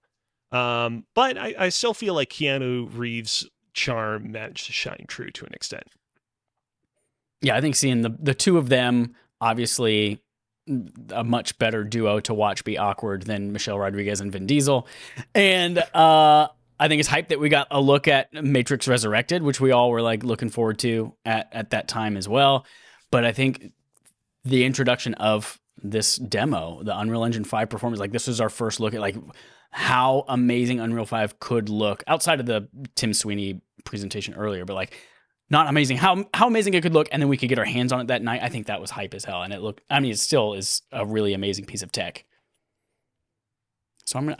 But I still feel like Keanu Reeves' charm managed to shine true to an extent. Yeah, I think seeing the two of them, obviously a much better duo to watch be awkward than Michelle Rodriguez and Vin Diesel. And I think it's hype that we got a look at Matrix Resurrected, which we all were like looking forward to at that time as well. But I think the introduction of this demo, the Unreal Engine 5 performance, like this was our first look at like how amazing Unreal 5 could look outside of the Tim Sweeney presentation earlier, but like not amazing, how amazing it could look. And then we could get our hands on it that night. I think that was hype as hell. And it looked, I mean, it still is a really amazing piece of tech. So I might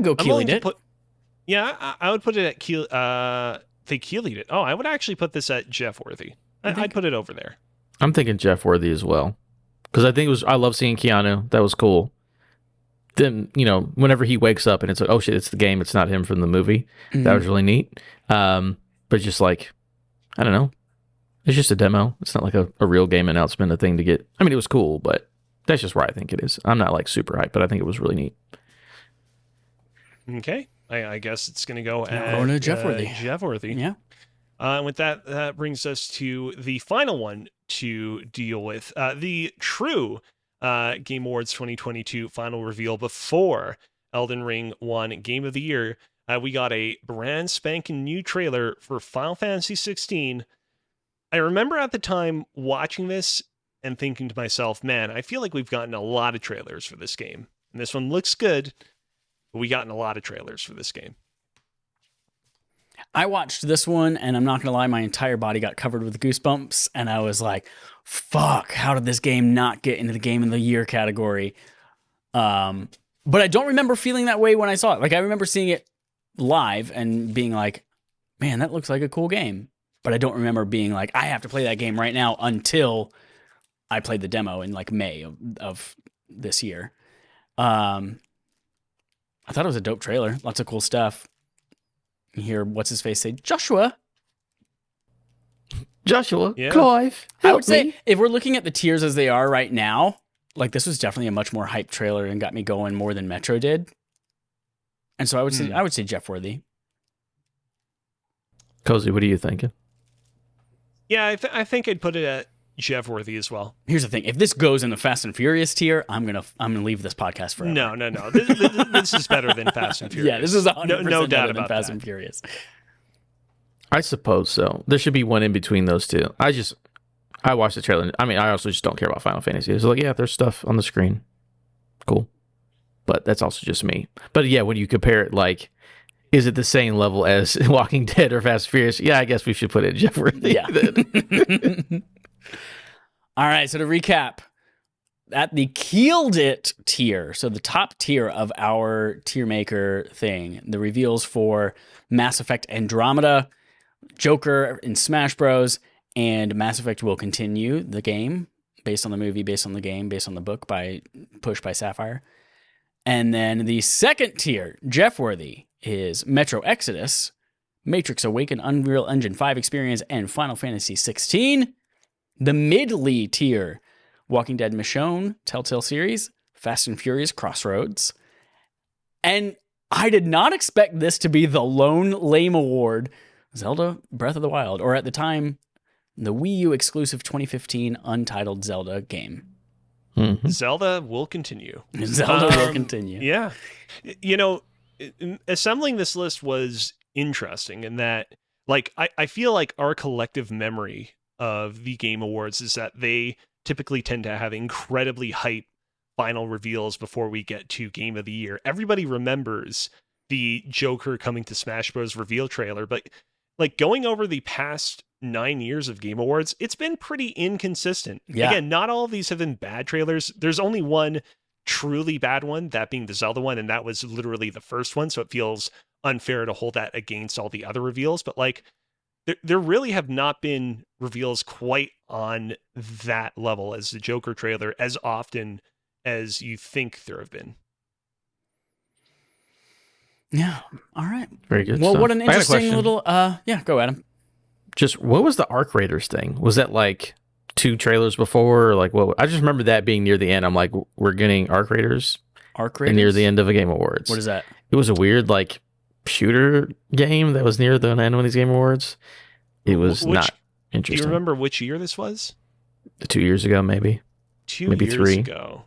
go Keeley it. I would put it at Keel. They Keeley'd it. Oh, I would actually put this at Jeff Worthy. I'd put it over there. I'm thinking Jeff Worthy as well, because I think I love seeing Keanu. That was cool. Then, whenever he wakes up and it's like, oh shit, it's the game, it's not him from the movie. Mm-hmm. That was really neat. But just like, I don't know, it's just a demo. It's not like a real game announcement, a thing to get. I mean, it was cool, but that's just where I think it is. I'm not like super hyped, but I think it was really neat. Okay, I guess it's going to go at Jeff Worthy. Jeff Worthy. Yeah. And with that brings us to the final one to deal with. The true Game Awards 2022 final reveal before Elden Ring won Game of the Year. We got a brand spanking new trailer for Final Fantasy 16. I remember at the time watching this and thinking to myself, man, I feel like we've gotten a lot of trailers for this game. And this one looks good, but we gotten a lot of trailers for this game. I watched this one, and I'm not going to lie, my entire body got covered with goosebumps, and I was like, fuck, how did this game not get into the Game of the Year category? But I don't remember feeling that way when I saw it. Like, I remember seeing it live and being like, man, that looks like a cool game. But I don't remember being like, I have to play that game right now, until I played the demo in like May of this year. I thought it was a dope trailer. Lots of cool stuff. You hear what's his face say, Joshua, yeah. Clive. I would say if we're looking at the tiers as they are right now, like this was definitely a much more hype trailer and got me going more than Metro did. And so I would say Jeff Worthy. Cozy, what are you thinking? Yeah, I think I'd put it at Jeff Worthy as well. Here's the thing: if this goes in the Fast and Furious tier, I'm gonna leave this podcast forever. No. This is better than Fast and Furious. Yeah, this is 100% no doubt better than about Fast that. and Furious. I suppose so. There should be one in between those two. I watched the trailer. I mean, I also just don't care about Final Fantasy. It's like, yeah, there's stuff on the screen. Cool. But that's also just me. But yeah, when you compare it, like, is it the same level as Walking Dead or Fast and Furious? Yeah, I guess we should put it in Jeff Worthy. Yeah. All right, so to recap, at the Keeled It tier, so the top tier of our tier maker thing, the reveals for Mass Effect Andromeda, Joker in Smash Bros., and Mass Effect Will Continue, the game, based on the movie, based on the game, based on the book pushed by Sapphire. And then the second tier, Jeff Worthy, is Metro Exodus, Matrix Awaken, Unreal Engine 5 Experience, and Final Fantasy 16. The mid-lee tier, Walking Dead Michonne, Telltale Series, Fast and Furious Crossroads. And I did not expect this to be the lone lame award, Zelda Breath of the Wild, or at the time, the Wii U exclusive 2015 untitled Zelda game. Mm-hmm. Zelda will continue. Zelda will continue. Yeah. Assembling this list was interesting in that, like, I feel like our collective memory of the Game Awards is that they typically tend to have incredibly hype final reveals before we get to Game of the Year. Everybody remembers the Joker coming to Smash Bros. Reveal trailer, but like going over the past 9 years of Game Awards, it's been pretty inconsistent. Yeah. Again, not all of these have been bad trailers. There's only one truly bad one, that being the Zelda one, and that was literally the first one, so it feels unfair to hold that against all the other reveals. But like, there really have not been reveals quite on that level as the Joker trailer as often as you think there have been. Yeah. All right. Very good. Well, stuff. what an I got a interesting question. little. Yeah. Go, Adam. Just what was the Arc Raiders thing? Was that like 2 trailers before? Or like what? I just remember that being near the end. I'm like, we're getting Arc Raiders, Arc and Raiders? near the end of a Game Awards. What is that? It was a weird like shooter game that was near the end of these Game Awards. It was not Do interesting. you remember which year this was? 2 years ago, maybe. 2 Maybe years 3 ago.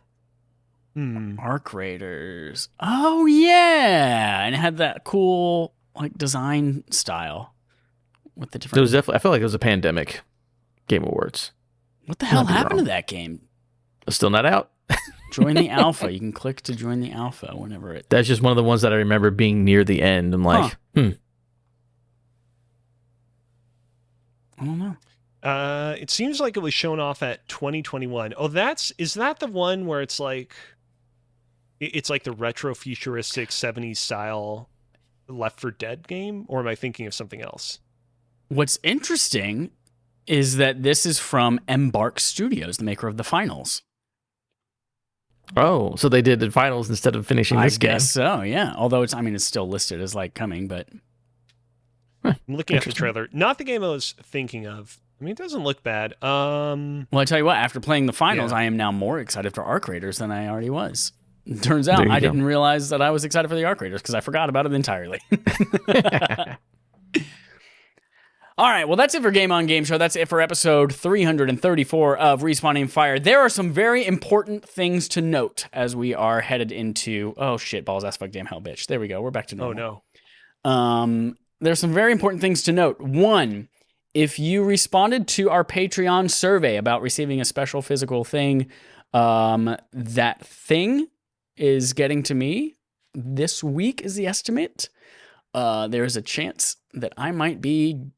Arc Raiders. Oh yeah, and it had that cool like design style with the It different. was definitely. I felt like it was a pandemic Game Awards. What the hell Might be happened wrong. to that game? It's still not out. Join the alpha. You can click to join the alpha whenever it. That's just one of the ones that I remember being near the end. I'm like, I don't know. It seems like it was shown off at 2021. Oh, is that the one where it's like the retro futuristic 70s style Left 4 Dead game, or am I thinking of something else? What's interesting is that this is from Embark Studios, the maker of the Finals. oh, so they did the finals instead of finishing I this game. guess so, yeah. Although it's still listed as like coming, but I'm looking at the Interesting. trailer. Not the game I was thinking of. I mean, it doesn't look bad. well, I tell you what, after playing the Finals, Yeah. I am now more excited for Arc Raiders than I already was. Turns out There you I go. didn't realize that I was excited for the Arc Raiders because I forgot about it entirely. All right, well, that's it for Game On Game Show. That's it for episode 334 of Respawning Fire. There are some very important things to note as we are headed into... Oh, shit, balls, ass, fuck, damn, hell, bitch. There we go. We're back to normal. Oh, no. There's some very important things to note. One, if you responded to our Patreon survey about receiving a special physical thing, that thing is getting to me this week is the estimate. There's a chance that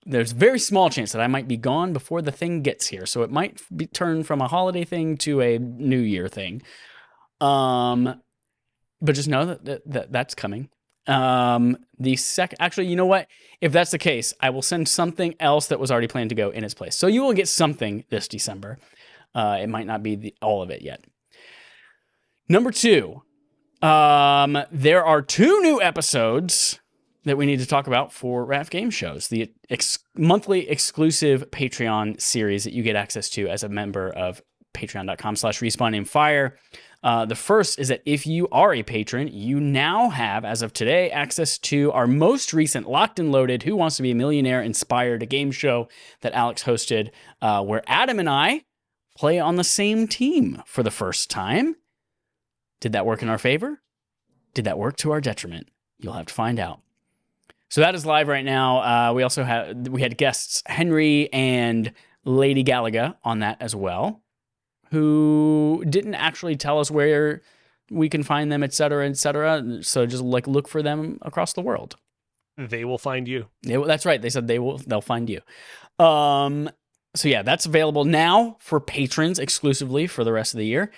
there's a very small chance that I might be gone before the thing gets here. So it might be turned from a holiday thing to a New Year thing. But just know that that's coming. Actually, you know what? If that's the case, I will send something else that was already planned to go in its place. So you will get something this December. It might not be all of it yet. Number 2, there are 2 new episodes that we need to talk about for RAF Game Shows, the monthly exclusive Patreon series that you get access to as a member of patreon.com/respawningfire. The first is that if you are a patron, you now have, as of today, access to our most recent Locked and Loaded Who Wants to Be a Millionaire inspired game show that Alex hosted, where Adam and I play on the same team for the first time. Did that work in our favor? Did that work to our detriment? You'll have to find out. So that is live right now. We had guests Henry and Lady Galaga on that as well, who didn't actually tell us where we can find them, et cetera, et cetera. So just like look for them across the world. They will find you. That's right. They said they'll find you. So yeah, that's available now for patrons exclusively for the rest of the year.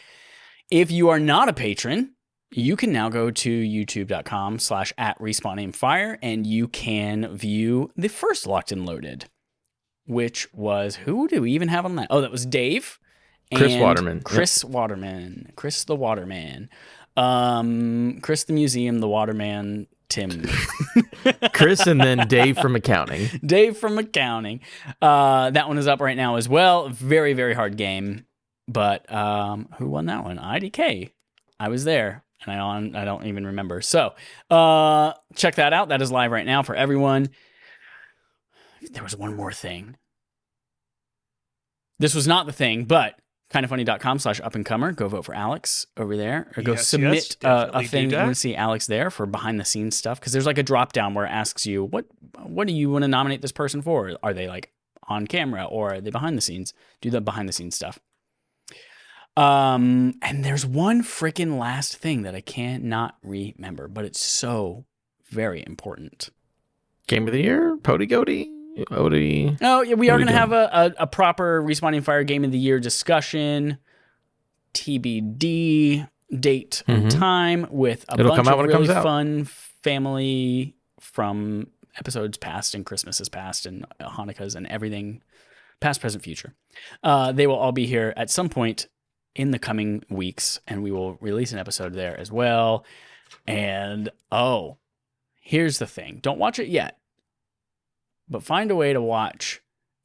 If you are not a patron, you can now go to youtube.com/@respawningfire and you can view the first Locked and Loaded, which was, who do we even have on that? Oh, that was Dave. Chris and Waterman. Chris Waterman. Chris the Waterman. Chris the Museum, the Waterman, Tim. Chris and then Dave from accounting. Dave from accounting. That one is up right now as well. Very, very hard game. But who won that one? IDK. I was there. And I don't even remember. So check that out. That is live right now for everyone. There was one more thing. This was not the thing, but kindoffunny.com/up-and-comer. Go vote for Alex over there. Or go Yes, submit definitely a thing. do You that. want to see Alex there for behind-the-scenes stuff. Because there's like a drop-down where it asks you, what do you want to nominate this person for? Are they like on camera or are they behind the scenes? Do the behind-the-scenes stuff. And there's one freaking last thing that I cannot remember, but it's so very important. Game of the year? Pody Goaty? What do we? Oh, yeah, we What are are we going to have doing? a proper Respawning Fire Game of the Year discussion, TBD, date and time, with a It'll bunch come out of when it really comes out. fun family from episodes past and Christmases past and Hanukkahs and everything, past, present, future. They will all be here at some point in the coming weeks, and we will release an episode there as well. And here's the thing. Don't watch it yet, but find a way to watch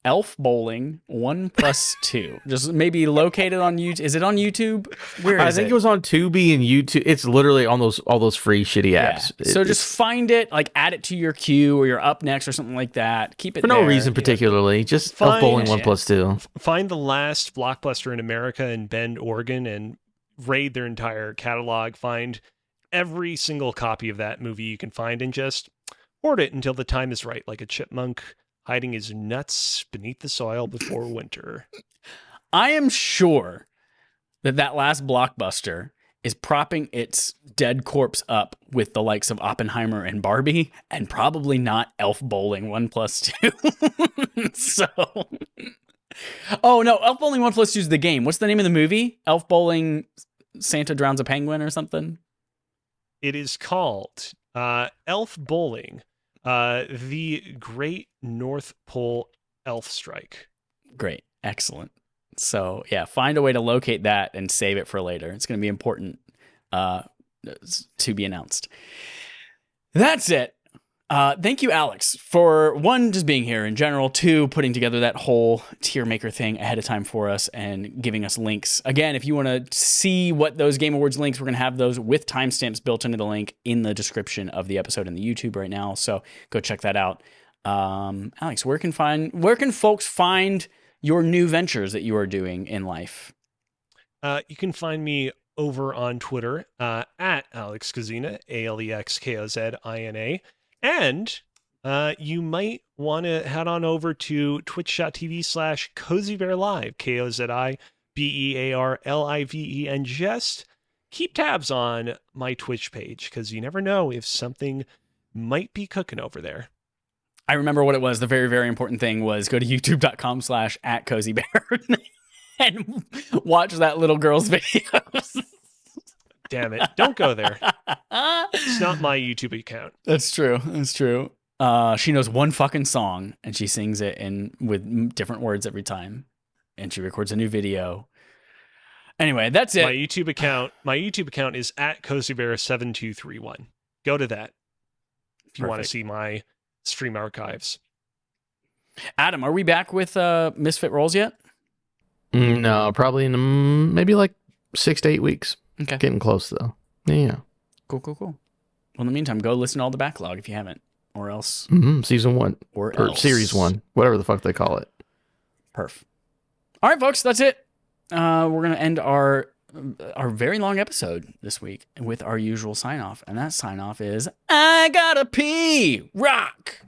Elf Bowling 1+2. Just maybe locate it on YouTube. Is it on YouTube? Where is I think it was on Tubi and YouTube. It's literally on all those free shitty apps. Yeah. So just find it, like add it to your queue or your up next or something like that. Keep it for there. no reason particularly. Just Elf Bowling 1+2. Find the last Blockbuster in America in Bend, Oregon, and raid their entire catalog. Find every single copy of that movie you can find and just hoard it until the time is right, like a chipmunk hiding his nuts beneath the soil before winter. I am sure that last Blockbuster is propping its dead corpse up with the likes of Oppenheimer and Barbie, and probably not Elf Bowling 1+2. So, oh no, Elf Bowling 1+2 is the game. What's the name of the movie? Elf Bowling, Santa Drowns a Penguin or something? It is called Elf Bowling, the Great North Pole Elf Strike. Great. Excellent. So yeah, find a way to locate that and save it for later. It's going to be important to be announced. That's it. Thank you, Alex, for one, just being here in general, two, putting together that whole tier maker thing ahead of time for us and giving us links. Again, if you want to see what those Game Awards links, we're going to have those with timestamps built into the link in the description of the episode in the YouTube right now. So go check that out. Alex, where can folks find your new ventures that you are doing in life? You can find me over on Twitter at Alex Kozina, AlexKozina. And you might want to head on over to twitch.tv/CozyBearLive, KOZIBEARLIVE, and just keep tabs on my Twitch page, because you never know if something might be cooking over there. I remember what it was. The very, very important thing was go to youtube.com/@CozyBear and watch that little girl's videos. Damn it. Don't go there. It's not my YouTube account. That's true. That's true. She knows one fucking song and she sings it with different words every time. And she records a new video. Anyway, that's it. My YouTube account is at CozyBear7231. Go to that if you want to see my stream archives. Adam, are we back with Misfit Rolls yet? No, probably in maybe like 6 to 8 weeks. Okay. Getting close though. Yeah. Cool. Well, in the meantime, go listen to all the backlog if you haven't, or else. Season 1 or else. Series 1, whatever the fuck they call it. Perf. All right, folks, that's it. We're gonna end our very long episode this week with our usual sign off, and that sign off is I gotta pee. Rock.